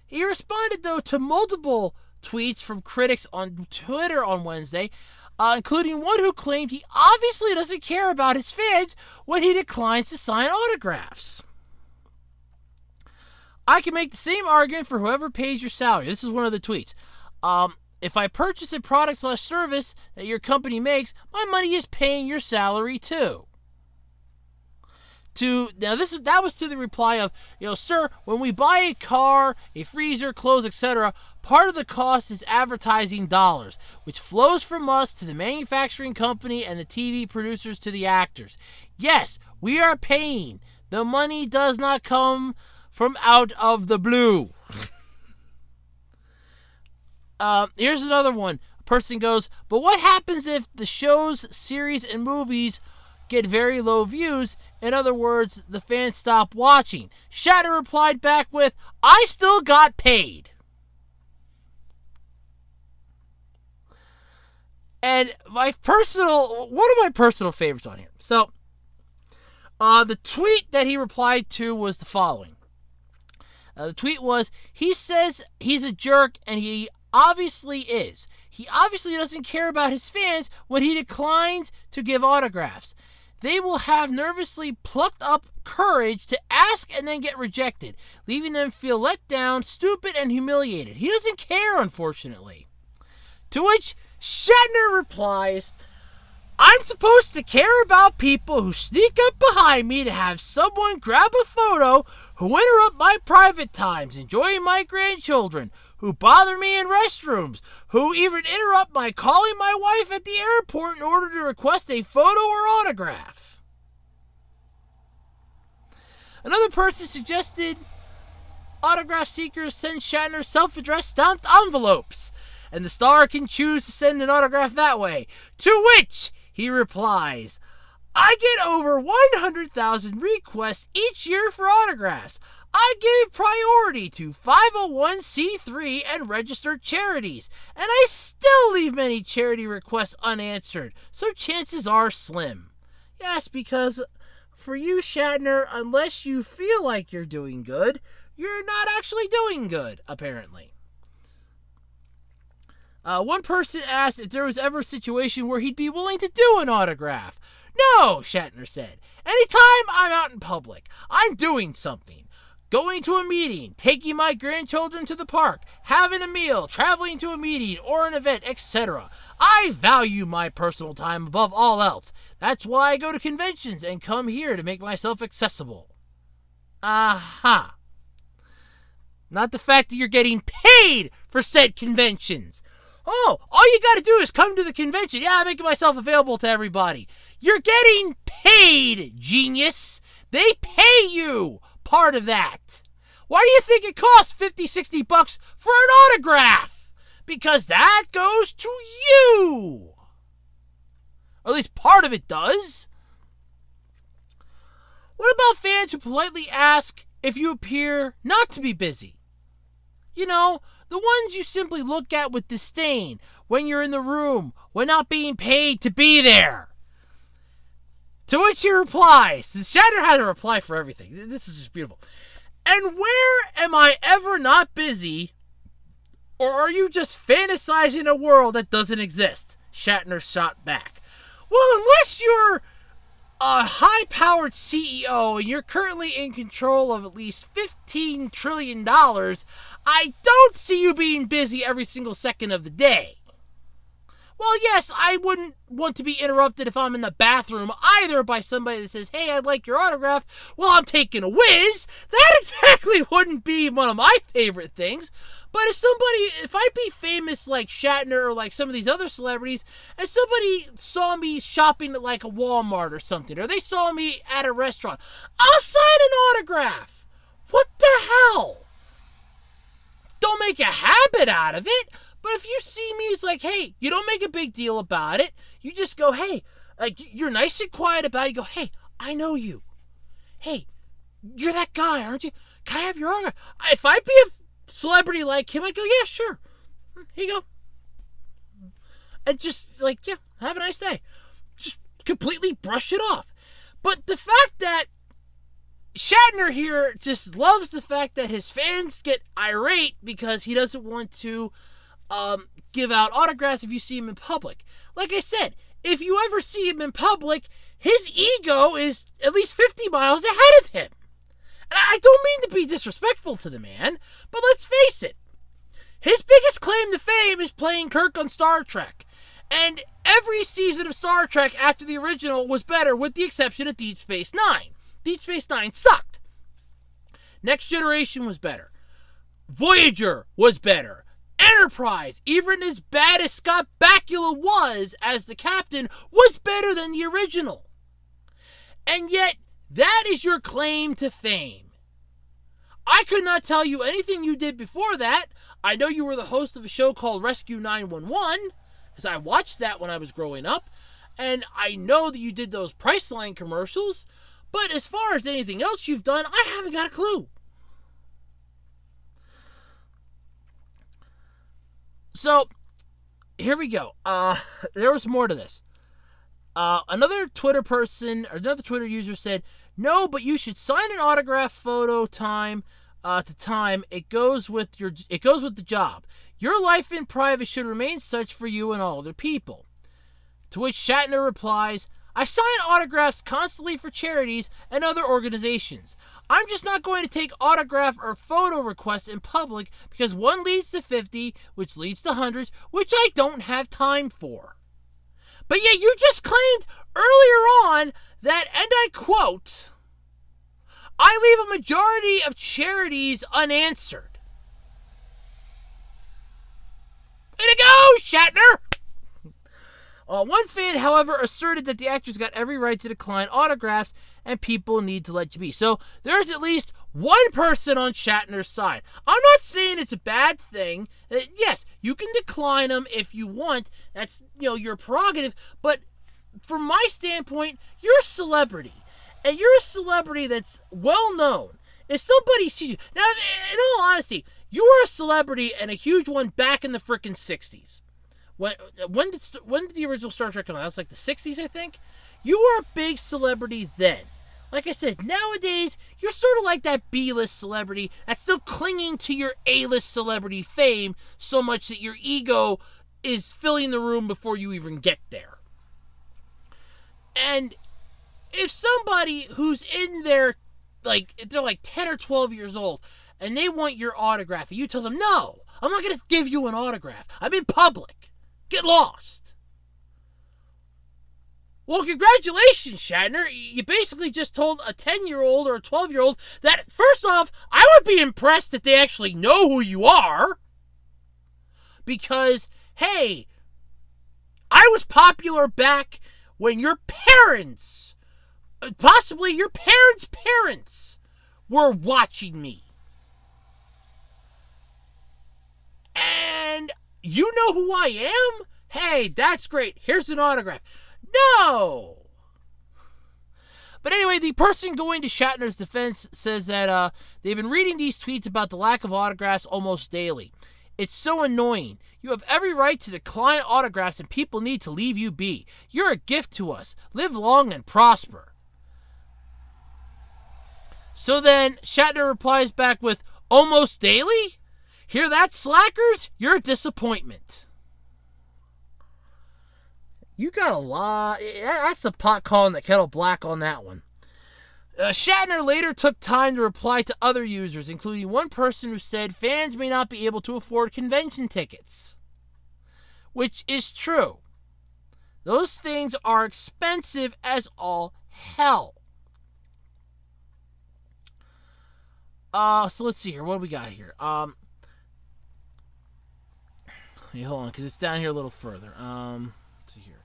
He responded, though, to multiple tweets from critics on Twitter on Wednesday, including one who claimed he obviously doesn't care about his fans when he declines to sign autographs. "I can make the same argument for whoever pays your salary." This is one of the tweets. "If I purchase a product/service that your company makes, my money is paying your salary too." That was to the reply of, "Sir, when we buy a car, a freezer, clothes, etc., part of the cost is advertising dollars, which flows from us to the manufacturing company and the TV producers to the actors. Yes, we are paying. The money does not come from out of the blue." Here's another one. A person goes, "But what happens if the shows, series, and movies get very low views? In other words, the fans stop watching?" Shatner replied back with, "I still got paid." And one of my personal favorites on here. So, the tweet that he replied to was the following. The tweet was, "He says he's a jerk, and he obviously is. He obviously doesn't care about his fans when he declines to give autographs. They will have nervously plucked up courage to ask and then get rejected, leaving them feel let down, stupid, and humiliated. He doesn't care, unfortunately." To which Shatner replies, "I'm supposed to care about people who sneak up behind me to have someone grab a photo, who interrupt my private times, enjoying my grandchildren, who bother me in restrooms, who even interrupt my calling my wife at the airport in order to request a photo or autograph. Another person suggested autograph seekers send Shatner self-addressed stamped envelopes, and the star can choose to send an autograph that way. To which he replies, I get over 100,000 requests each year for autographs. I give priority to 501c3 and registered charities, and I still leave many charity requests unanswered, so chances are slim. Yes, because for you, Shatner, unless you feel like you're doing good, you're not actually doing good, apparently. One person asked if there was ever a situation where he'd be willing to do an autograph. No, Shatner said. Anytime I'm out in public, I'm doing something. Going to a meeting, taking my grandchildren to the park, having a meal, traveling to a meeting or an event, etc. I value my personal time above all else. That's why I go to conventions and come here to make myself accessible. Aha. Not the fact that you're getting paid for said conventions. Oh, all you gotta do is come to the convention. Yeah, I'm making myself available to everybody. You're getting paid, genius. They pay you part of that. Why do you think it costs $50, $60 for an autograph? Because that goes to you. Or at least part of it does. What about fans who politely ask if you appear not to be busy? You know, the ones you simply look at with disdain when you're in the room, when not being paid to be there. To which he replies, Shatner had a reply for everything. This is just beautiful. And where am I ever not busy? Or are you just fantasizing a world that doesn't exist? Shatner shot back. Well, unless you're a high-powered CEO and you're currently in control of at least $15 trillion, I don't see you being busy every single second of the day. Well, yes, I wouldn't want to be interrupted if I'm in the bathroom either by somebody that says, hey, I'd like your autograph while I'm taking a whiz. That exactly wouldn't be one of my favorite things. But if I'd be famous like Shatner or like some of these other celebrities, and somebody saw me shopping at like a Walmart or something, or they saw me at a restaurant, I'll sign an autograph. What the hell? Don't make a habit out of it. But if you see me, it's like, hey, you don't make a big deal about it. You just go, hey, like you're nice and quiet about it. You go, hey, I know you. Hey, you're that guy, aren't you? Can I have your autograph? If I be a celebrity like him, I'd go, yeah, sure. Here you go. And just like, yeah, have a nice day. Just completely brush it off. But the fact that Shatner here just loves the fact that his fans get irate because he doesn't want to give out autographs if you see him in public. Like I said, if you ever see him in public, his ego is at least 50 miles ahead of him. And I don't mean to be disrespectful to the man, but let's face it. His biggest claim to fame is playing Kirk on Star Trek. And every season of Star Trek after the original was better, with the exception of Deep Space Nine. Deep Space Nine sucked. Next Generation was better. Voyager was better. Enterprise, even as bad as Scott Bakula was as the captain, was better than the original. And yet, that is your claim to fame. I could not tell you anything you did before that. I know you were the host of a show called Rescue 911, because I watched that when I was growing up, and I know that you did those Priceline commercials, but as far as anything else you've done, I haven't got a clue. So, here we go. There was more to this. Another Twitter user said, no, but you should sign an autograph photo time to time. It goes with the job. Your life in private should remain such for you and all other people. To which Shatner replies, I sign autographs constantly for charities and other organizations. I'm just not going to take autograph or photo requests in public because one leads to 50, which leads to hundreds, which I don't have time for. But yet you just claimed earlier on that, and I quote, I leave a majority of charities unanswered. to go, Shatner! One fan, however, asserted that the actors got every right to decline autographs and people need to let you be. So there's at least one person on Shatner's side. I'm not saying it's a bad thing. Yes, you can decline them if you want. That's, your prerogative. But from my standpoint, you're a celebrity. And you're a celebrity that's well known. If somebody sees you... Now, in all honesty, you were a celebrity and a huge one back in the frickin' 60s. When did the original Star Trek come out? That was like the 60s, I think. You were a big celebrity then. Like I said, nowadays, you're sort of like that B-list celebrity that's still clinging to your A-list celebrity fame so much that your ego is filling the room before you even get there. And if somebody who's in their, they're like 10 or 12 years old, and they want your autograph, and you tell them, no, I'm not going to give you an autograph. I'm in public. Get lost. Well, congratulations, Shatner. You basically just told a 10-year-old or a 12-year-old that, first off, I would be impressed that they actually know who you are. Because, hey, I was popular back when your parents, possibly your parents' parents, were watching me. And you know who I am? Hey, that's great. Here's an autograph. No! But anyway, the person going to Shatner's defense says that they've been reading these tweets about the lack of autographs almost daily. It's so annoying. You have every right to decline autographs and people need to leave you be. You're a gift to us. Live long and prosper. So then Shatner replies back with, almost daily? Hear that, slackers? You're a disappointment. You got a lot. That's the pot calling the kettle black on that one. Shatner later took time to reply to other users, including one person who said fans may not be able to afford convention tickets. Which is true. Those things are expensive as all hell. So let's see here. What do we got here? Hey, hold on, because it's down here a little further. Let's see here.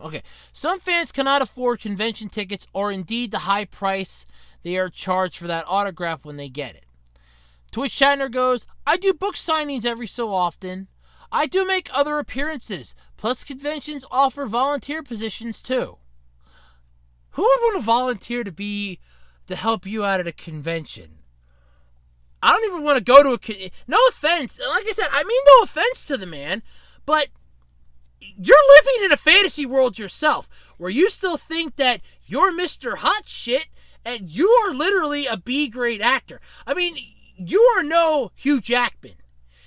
Okay. Some fans cannot afford convention tickets or indeed the high price they are charged for that autograph when they get it. To which Shatner goes, I do book signings every so often. I do make other appearances. Plus conventions offer volunteer positions too. Who would want to volunteer to help you out at a convention? I don't even want to go to a... No offense. Like I said, I mean no offense to the man, but you're living in a fantasy world yourself, where you still think that you're Mr. Hot Shit, and you are literally a B-grade actor. I mean, you are no Hugh Jackman.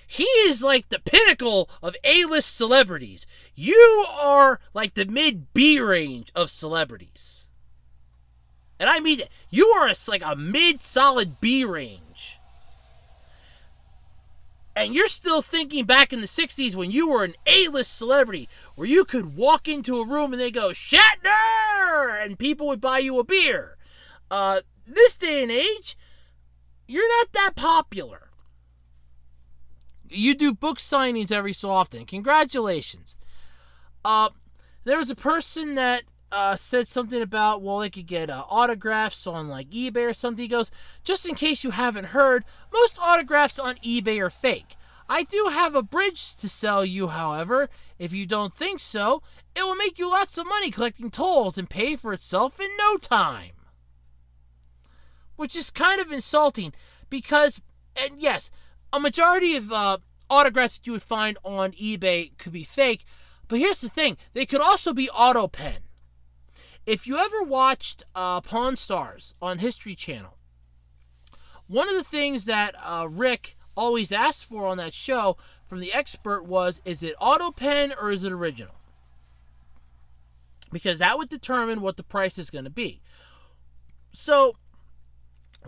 He is like the pinnacle of A-list celebrities. You are like the mid-B range of celebrities. And I mean, you are like a mid-solid B range. And you're still thinking back in the 60s when you were an A-list celebrity, where you could walk into a room and they go, Shatner! And people would buy you a beer. This day and age, you're not that popular. You do book signings every so often. Congratulations. There was a person that said something about, well, they could get autographs on like eBay or something. He goes, just in case you haven't heard, most autographs on eBay are fake. I do have a bridge to sell you, however. If you don't think so, it will make you lots of money collecting tolls and pay for itself in no time. Which is kind of insulting because, and yes, a majority of autographs that you would find on eBay could be fake, but here's the thing, they could also be auto pen. If you ever watched Pawn Stars on History Channel, one of the things that Rick always asked for on that show from the expert was, is it auto pen or is it original? Because that would determine what the price is going to be. So,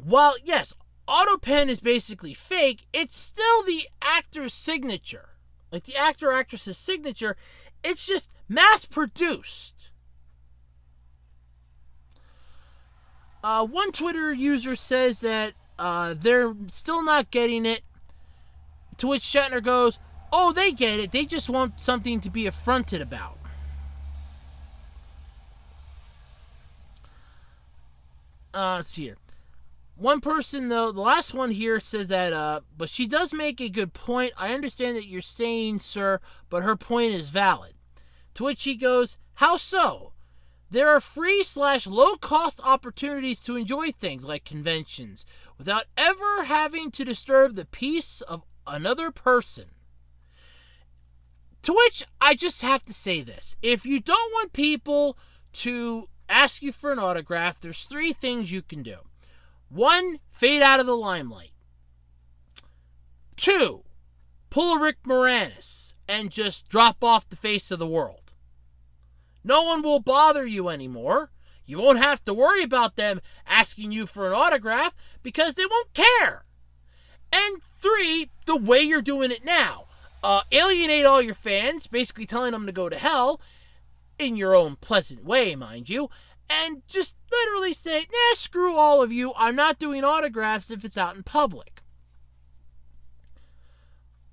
while, yes, auto pen is basically fake, it's still the actor's signature. Like the actor or actress's signature, it's just mass-produced. One Twitter user says that they're still not getting it To which Shatner goes, oh, they get it. They just want something to be affronted about. Let's see here. One person, though, the last one here says that, but she does make a good point. I understand that you're saying, sir, but her point is valid. To which he goes, how so? There are free/low-cost opportunities to enjoy things like conventions without ever having to disturb the peace of another person. To which I just have to say this. If you don't want people to ask you for an autograph, there's 3 things you can do. 1, fade out of the limelight. 2, pull a Rick Moranis and just drop off the face of the world. No one will bother you anymore. You won't have to worry about them asking you for an autograph because they won't care. And 3, the way you're doing it now. Alienate all your fans, basically telling them to go to hell, in your own pleasant way, mind you, and just literally say, nah, screw all of you, I'm not doing autographs if it's out in public.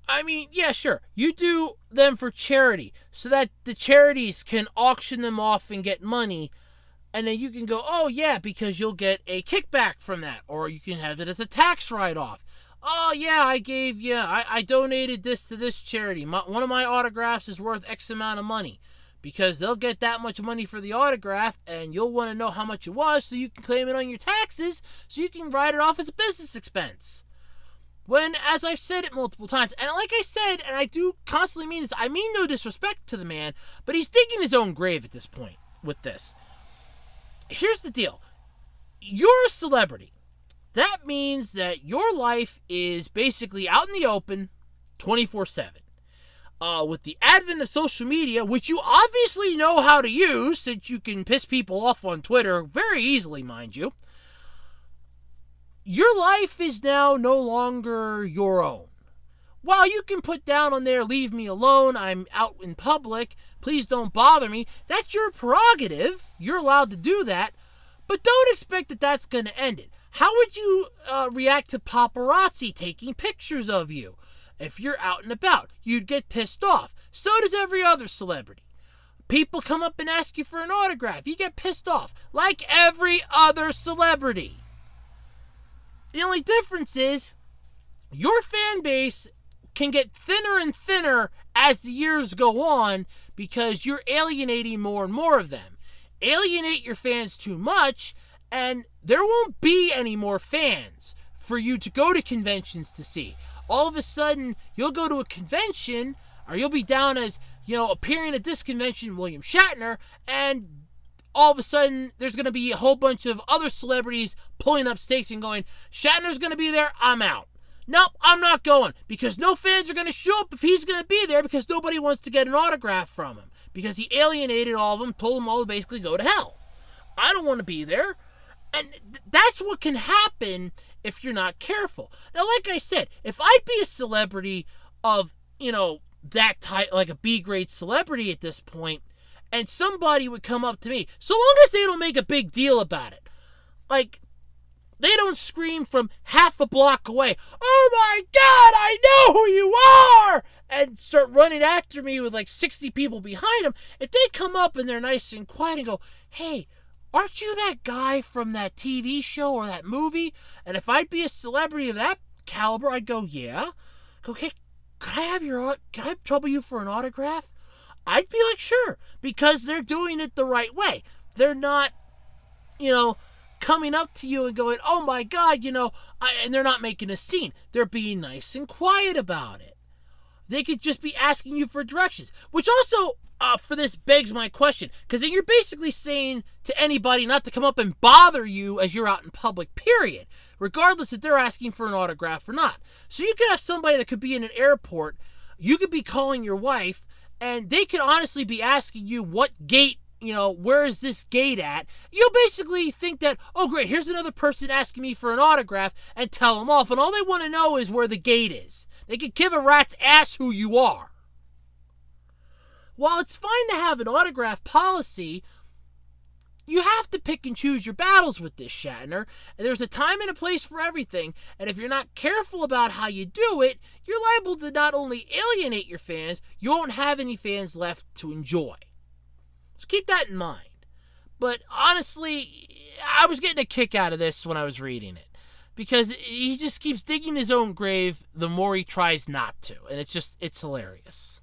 I mean, yeah, sure, you do them for charity, so that the charities can auction them off and get money, and then you can go, oh yeah, because you'll get a kickback from that, or you can have it as a tax write-off. Oh yeah, I donated this to this charity. One of my autographs is worth X amount of money. Because they'll get that much money for the autograph, and you'll want to know how much it was so you can claim it on your taxes, so you can write it off as a business expense. When, as I've said it multiple times, and like I said, and I do constantly mean this, I mean no disrespect to the man, but he's digging his own grave at this point with this. Here's the deal. You're a celebrity. That means that your life is basically out in the open 24/7. With the advent of social media, which you obviously know how to use, since you can piss people off on Twitter very easily, mind you, your life is now no longer your own. While you can put down on there, leave me alone, I'm out in public, please don't bother me, that's your prerogative, you're allowed to do that, but don't expect that that's going to end it. How would you react to paparazzi taking pictures of you? If you're out and about, you'd get pissed off. So does every other celebrity. People come up and ask you for an autograph. You get pissed off, like every other celebrity. The only difference is your fan base can get thinner and thinner as the years go on because you're alienating more and more of them. Alienate your fans too much, and there won't be any more fans for you to go to conventions to see. All of a sudden, you'll go to a convention, or you'll be down as, appearing at this convention, William Shatner, and all of a sudden, there's going to be a whole bunch of other celebrities pulling up stakes and going, Shatner's going to be there, I'm out. Nope, I'm not going, because no fans are going to show up if he's going to be there, because nobody wants to get an autograph from him, because he alienated all of them, told them all to basically go to hell. I don't want to be there. And that's what can happen if you're not careful. Now, like I said, if I'd be a celebrity of, that type, like a B-grade celebrity at this point, and somebody would come up to me, so long as they don't make a big deal about it, like, they don't scream from half a block away, oh my God, I know who you are, and start running after me with like 60 people behind them, if they come up and they're nice and quiet and go, hey, aren't you that guy from that TV show or that movie? And if I'd be a celebrity of that caliber, I'd go, yeah. Go, hey, can I trouble you for an autograph? I'd be like, sure, because they're doing it the right way. They're not, coming up to you and going, oh my God, and they're not making a scene. They're being nice and quiet about it. They could just be asking you for directions, which also, for this begs my question, because then you're basically saying to anybody not to come up and bother you as you're out in public, period, regardless if they're asking for an autograph or not. So you could have somebody that could be in an airport, you could be calling your wife, and they could honestly be asking you what gate, where is this gate at? You'll basically think that, oh great, here's another person asking me for an autograph, and tell them off, and all they want to know is where the gate is. They could give a rat's ass who you are. While it's fine to have an autograph policy, You have to pick and choose your battles with this, Shatner, and there's a time and a place for everything, and if you're not careful about how you do it, you're liable to not only alienate your fans, you won't have any fans left to enjoy. So keep that in mind. But honestly, I was getting a kick out of this when I was reading it, because he just keeps digging his own grave the more he tries not to, and it's hilarious.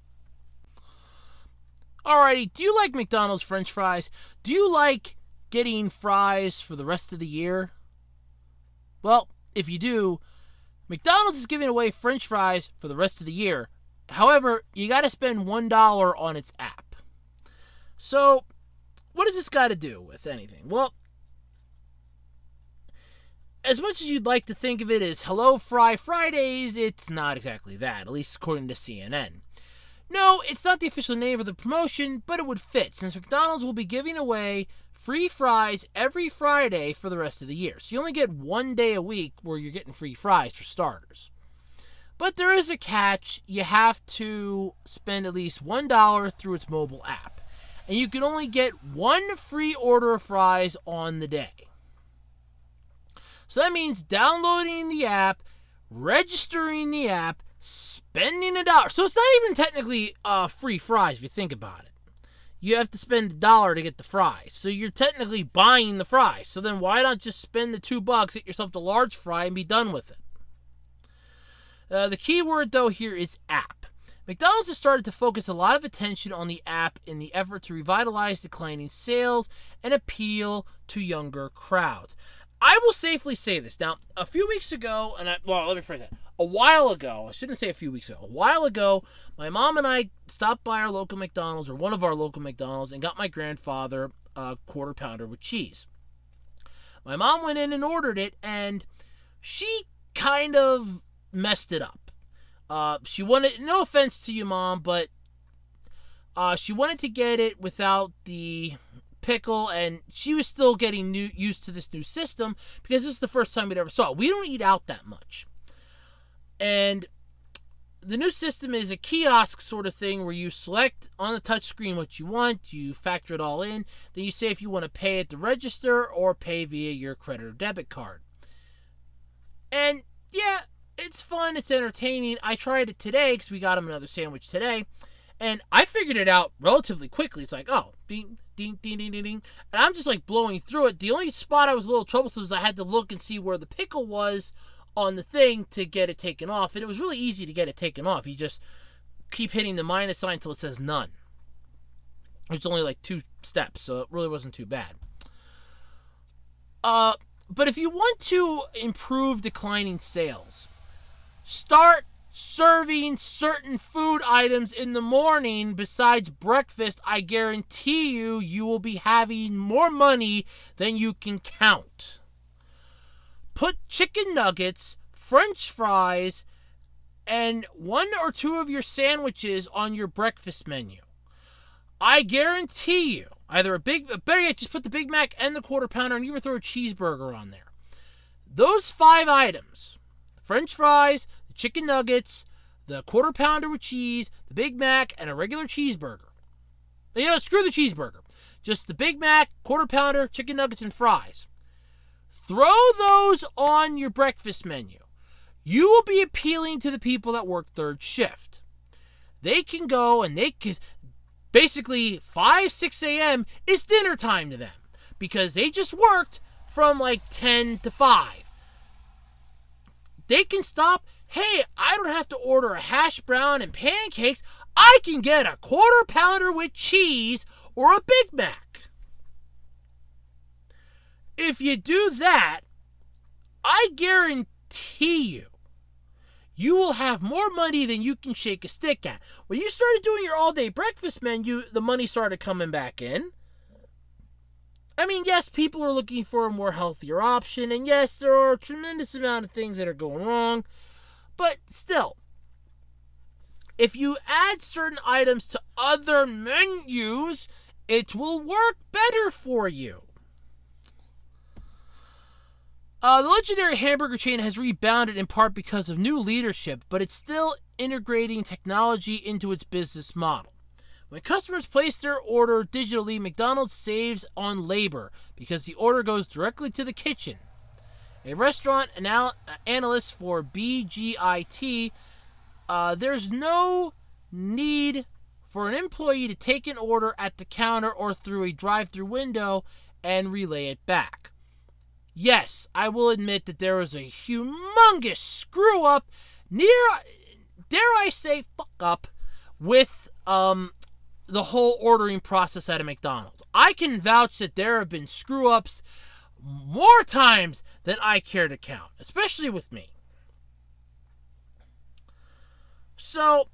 Alrighty, do you like McDonald's French fries? Do you like getting fries for the rest of the year? Well, if you do, McDonald's is giving away French fries for the rest of the year. However, you got to spend $1 on its app. So, what does this got to do with anything? Well, as much as you'd like to think of it as Hello Fry Fridays, it's not exactly that, at least according to CNN. No, it's not the official name of the promotion, but it would fit, since McDonald's will be giving away free fries every Friday for the rest of the year. So you only get one day a week where you're getting free fries for starters. But there is a catch. You have to spend at least $1 through its mobile app. And you can only get one free order of fries on the day. So that means downloading the app, registering the app, spending $1. So it's not even technically free fries if you think about it. You have to spend $1 to get the fries. So you're technically buying the fries. So then why not just spend the $2, get yourself the large fry, and be done with it? The key word, though, here is app. McDonald's has started to focus a lot of attention on the app in the effort to revitalize declining sales and appeal to younger crowds. I will safely say this. Now, a few weeks ago, let me phrase that. A while ago, I shouldn't say a few weeks ago, a while ago, my mom and I stopped by our local McDonald's, or one of our local McDonald's, and got my grandfather a quarter pounder with cheese. My mom went in and ordered it, and she kind of messed it up. She wanted, no offense to you, Mom, but she wanted to get it without the pickle, and she was still getting used to this new system because this is the first time we'd ever saw it. We don't eat out that much. And the new system is a kiosk sort of thing where you select on the touch screen what you want, you factor it all in, then you say if you want to pay at the register or pay via your credit or debit card. And yeah, it's fun, it's entertaining. I tried it today because we got him another sandwich today, and I figured it out relatively quickly. It's like, oh, ding, ding, ding, ding, ding, ding. And I'm just like blowing through it. The only spot I was a little troublesome was I had to look and see where the pickle was on the thing to get it taken off. And it was really easy to get it taken off. You just keep hitting the minus sign until it says none. It's only like 2 steps, so it really wasn't too bad. But if you want to improve declining sales, start serving certain food items in the morning besides breakfast. I guarantee you will be having more money than you can count. Put chicken nuggets, French fries, and 1 or 2 of your sandwiches on your breakfast menu. I guarantee you, better yet, just put the Big Mac and the quarter pounder, and you even throw a cheeseburger on there. Those 5 items, French fries, the chicken nuggets, the quarter pounder with cheese, the Big Mac, and a regular cheeseburger. You know, screw the cheeseburger. Just the Big Mac, quarter pounder, chicken nuggets, and fries. Throw those on your breakfast menu. You will be appealing to the people that work third shift. They can go and basically 5, 6 a.m. is dinner time to them because they just worked from like 10 to 5. They can stop. Hey, I don't have to order a hash brown and pancakes. I can get a quarter pounder with cheese or a Big Mac. If you do that, I guarantee you will have more money than you can shake a stick at. When you started doing your all-day breakfast menu, the money started coming back in. I mean, yes, people are looking for a more healthier option, and yes, there are a tremendous amount of things that are going wrong, but still, if you add certain items to other menus, it will work better for you. The legendary hamburger chain has rebounded in part because of new leadership, but it's still integrating technology into its business model. When customers place their order digitally, McDonald's saves on labor because the order goes directly to the kitchen. A restaurant analyst for BGIT, there's no need for an employee to take an order at the counter or through a drive-through window and relay it back. Yes, I will admit that there was a humongous screw-up, dare I say fuck up, with the whole ordering process at a McDonald's. I can vouch that there have been screw-ups more times than I care to count, especially with me. So,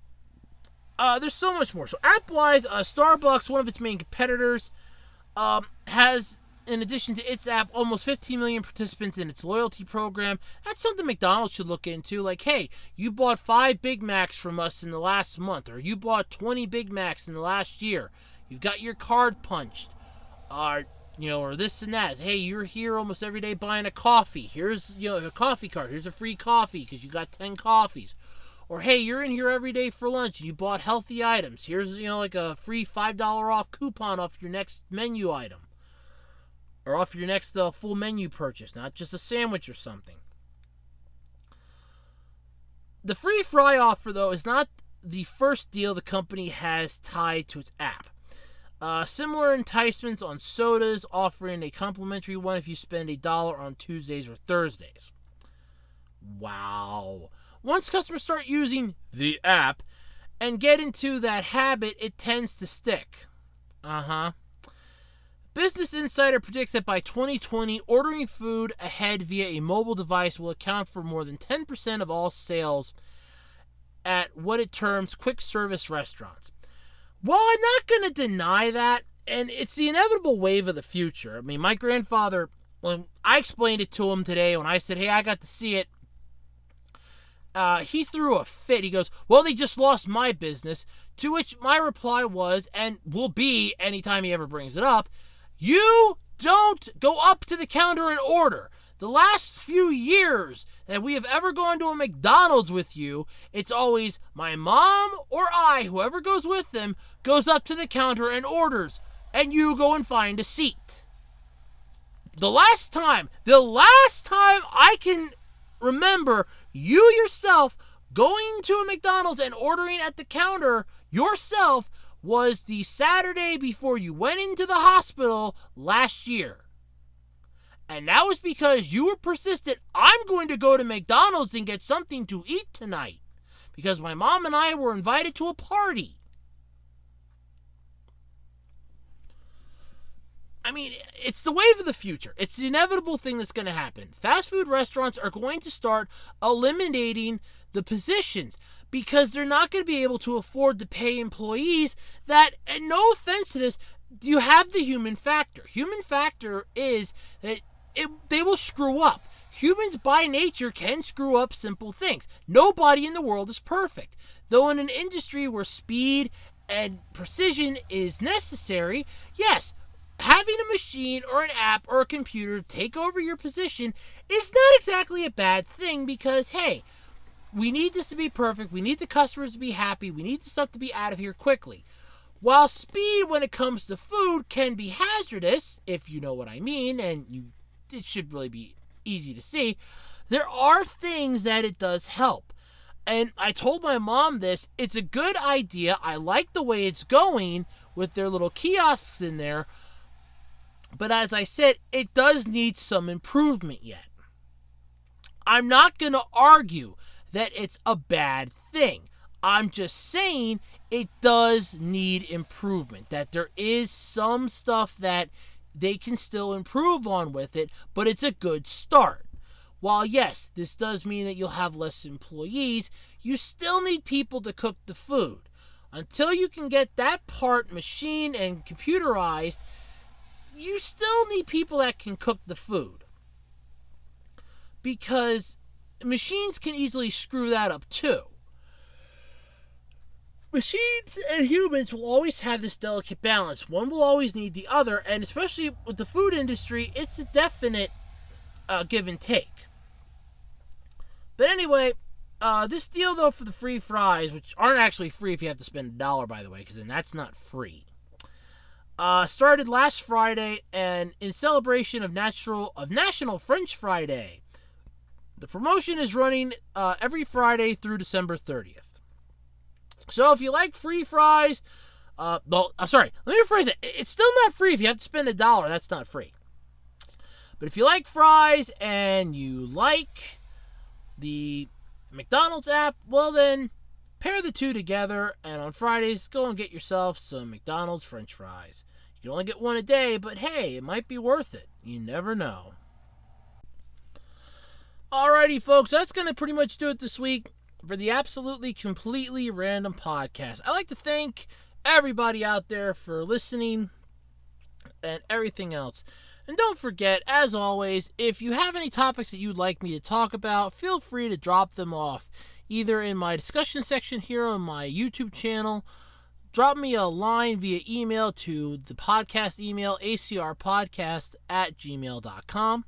there's so much more. So, app-wise, Starbucks, one of its main competitors, has, in addition to its app, almost 15 million participants in its loyalty program. That's something McDonald's should look into. Like, hey, you bought 5 Big Macs from us in the last month, or you bought 20 Big Macs in the last year. You've got your card punched, or this and that. Hey, you're here almost every day buying a coffee. Here's, a coffee card. Here's a free coffee because you got 10 coffees. Or, hey, you're in here every day for lunch and you bought healthy items. Here's, like a free $5 off coupon off your next menu item. Or off your next full menu purchase, not just a sandwich or something. The free fry offer, though, is not the first deal the company has tied to its app. Similar enticements on sodas, offering a complimentary one if you spend $1 on Tuesdays or Thursdays. Wow. Once customers start using the app and get into that habit, it tends to stick. Business Insider predicts that by 2020, ordering food ahead via a mobile device will account for more than 10% of all sales at what it terms quick service restaurants. Well, I'm not going to deny that, and it's the inevitable wave of the future. I mean, my grandfather, when I explained it to him today, when I said, hey, I got to see it, he threw a fit. He goes, well, they just lost my business. To which my reply was, and will be anytime he ever brings it up, you don't go up to the counter and order. The last few years that we have ever gone to a McDonald's with you, it's always my mom or I, whoever goes with them, goes up to the counter and orders, and you go and find a seat. The last time I can remember you yourself going to a McDonald's and ordering at the counter yourself was the Saturday before you went into the hospital last year. And that was because you were persistent. I'm going to go to McDonald's and get something to eat tonight because my mom and I were invited to a party. I mean, it's the wave of the future. It's the inevitable thing that's going to happen. Fast food restaurants are going to start eliminating the positions because they're not going to be able to afford to pay employees that, and no offense to this, you have the human factor. Human factor is that they will screw up. Humans by nature can screw up simple things. Nobody in the world is perfect. Though in an industry where speed and precision is necessary, yes, having a machine or an app or a computer take over your position is not exactly a bad thing because, hey, we need this to be perfect. We need the customers to be happy. We need the stuff to be out of here quickly. While speed when it comes to food can be hazardous, if you know what I mean, and it should really be easy to see, there are things that it does help. And I told my mom this. It's a good idea. I like the way it's going with their little kiosks in there. But as I said, it does need some improvement yet. I'm not going to argue that it's a bad thing. I'm just saying it does need improvement. That there is some stuff that they can still improve on with it, but it's a good start. While yes, this does mean that you'll have less employees, you still need people to cook the food. Until you can get that part machined and computerized, you still need people that can cook the food. Because machines can easily screw that up too. Machines and humans will always have this delicate balance. One will always need the other, and especially with the food industry, it's a definite give and take. But anyway, This deal, though, for the free fries, which aren't actually free if you have to spend $1, by the way, because then that's not free, started last Friday, and in celebration of National French Fry Day, the promotion is running every Friday through December 30th. So if you like free fries, well, I'm sorry, let me rephrase it. It's still not free if you have to spend $1. That's not free. But if you like fries and you like the McDonald's app, well then, pair the two together, and on Fridays, go and get yourself some McDonald's French fries. You can only get one a day, but hey, it might be worth it. You never know. Alrighty, folks, that's going to pretty much do it this week for the Absolutely Completely Random Podcast. I'd like to thank everybody out there for listening and everything else. And don't forget, as always, if you have any topics that you'd like me to talk about, feel free to drop them off, either in my discussion section here on my YouTube channel. Drop me a line via email to the podcast email, acrpodcast@gmail.com.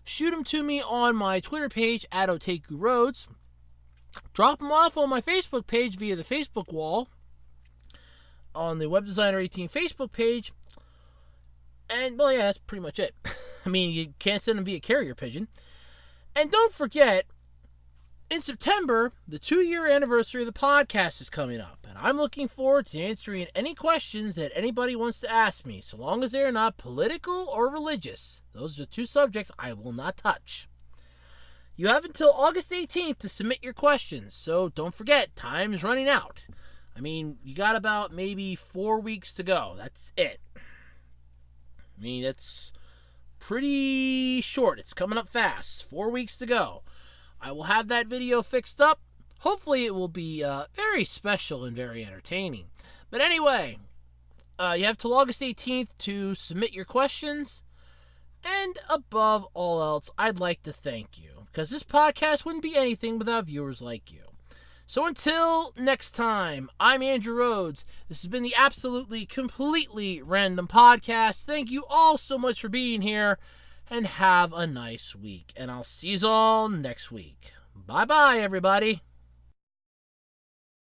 Shoot them to me on my Twitter page, @OtakuRoads. Drop them off on my Facebook page via the Facebook wall on the Web Designer 18 Facebook page. And, well, yeah, that's pretty much it. I mean, you can't send them via carrier pigeon. And don't forget, in September, the 2-year anniversary of the podcast is coming up. And I'm looking forward to answering any questions that anybody wants to ask me, so long as they're not political or religious. Those are the two subjects I will not touch. You have until August 18th to submit your questions, so don't forget, time is running out. I mean, you got about maybe 4 weeks to go. That's it. I mean, it's pretty short. It's coming up fast. 4 weeks to go. I will have that video fixed up. Hopefully it will be very special and very entertaining. But anyway, you have till August 18th to submit your questions. And above all else, I'd like to thank you, because this podcast wouldn't be anything without viewers like you. So until next time, I'm Andrew Rhodes. This has been the Absolutely Completely Random Podcast. Thank you all so much for being here, and have a nice week. And I'll see you all next week. Bye-bye, everybody.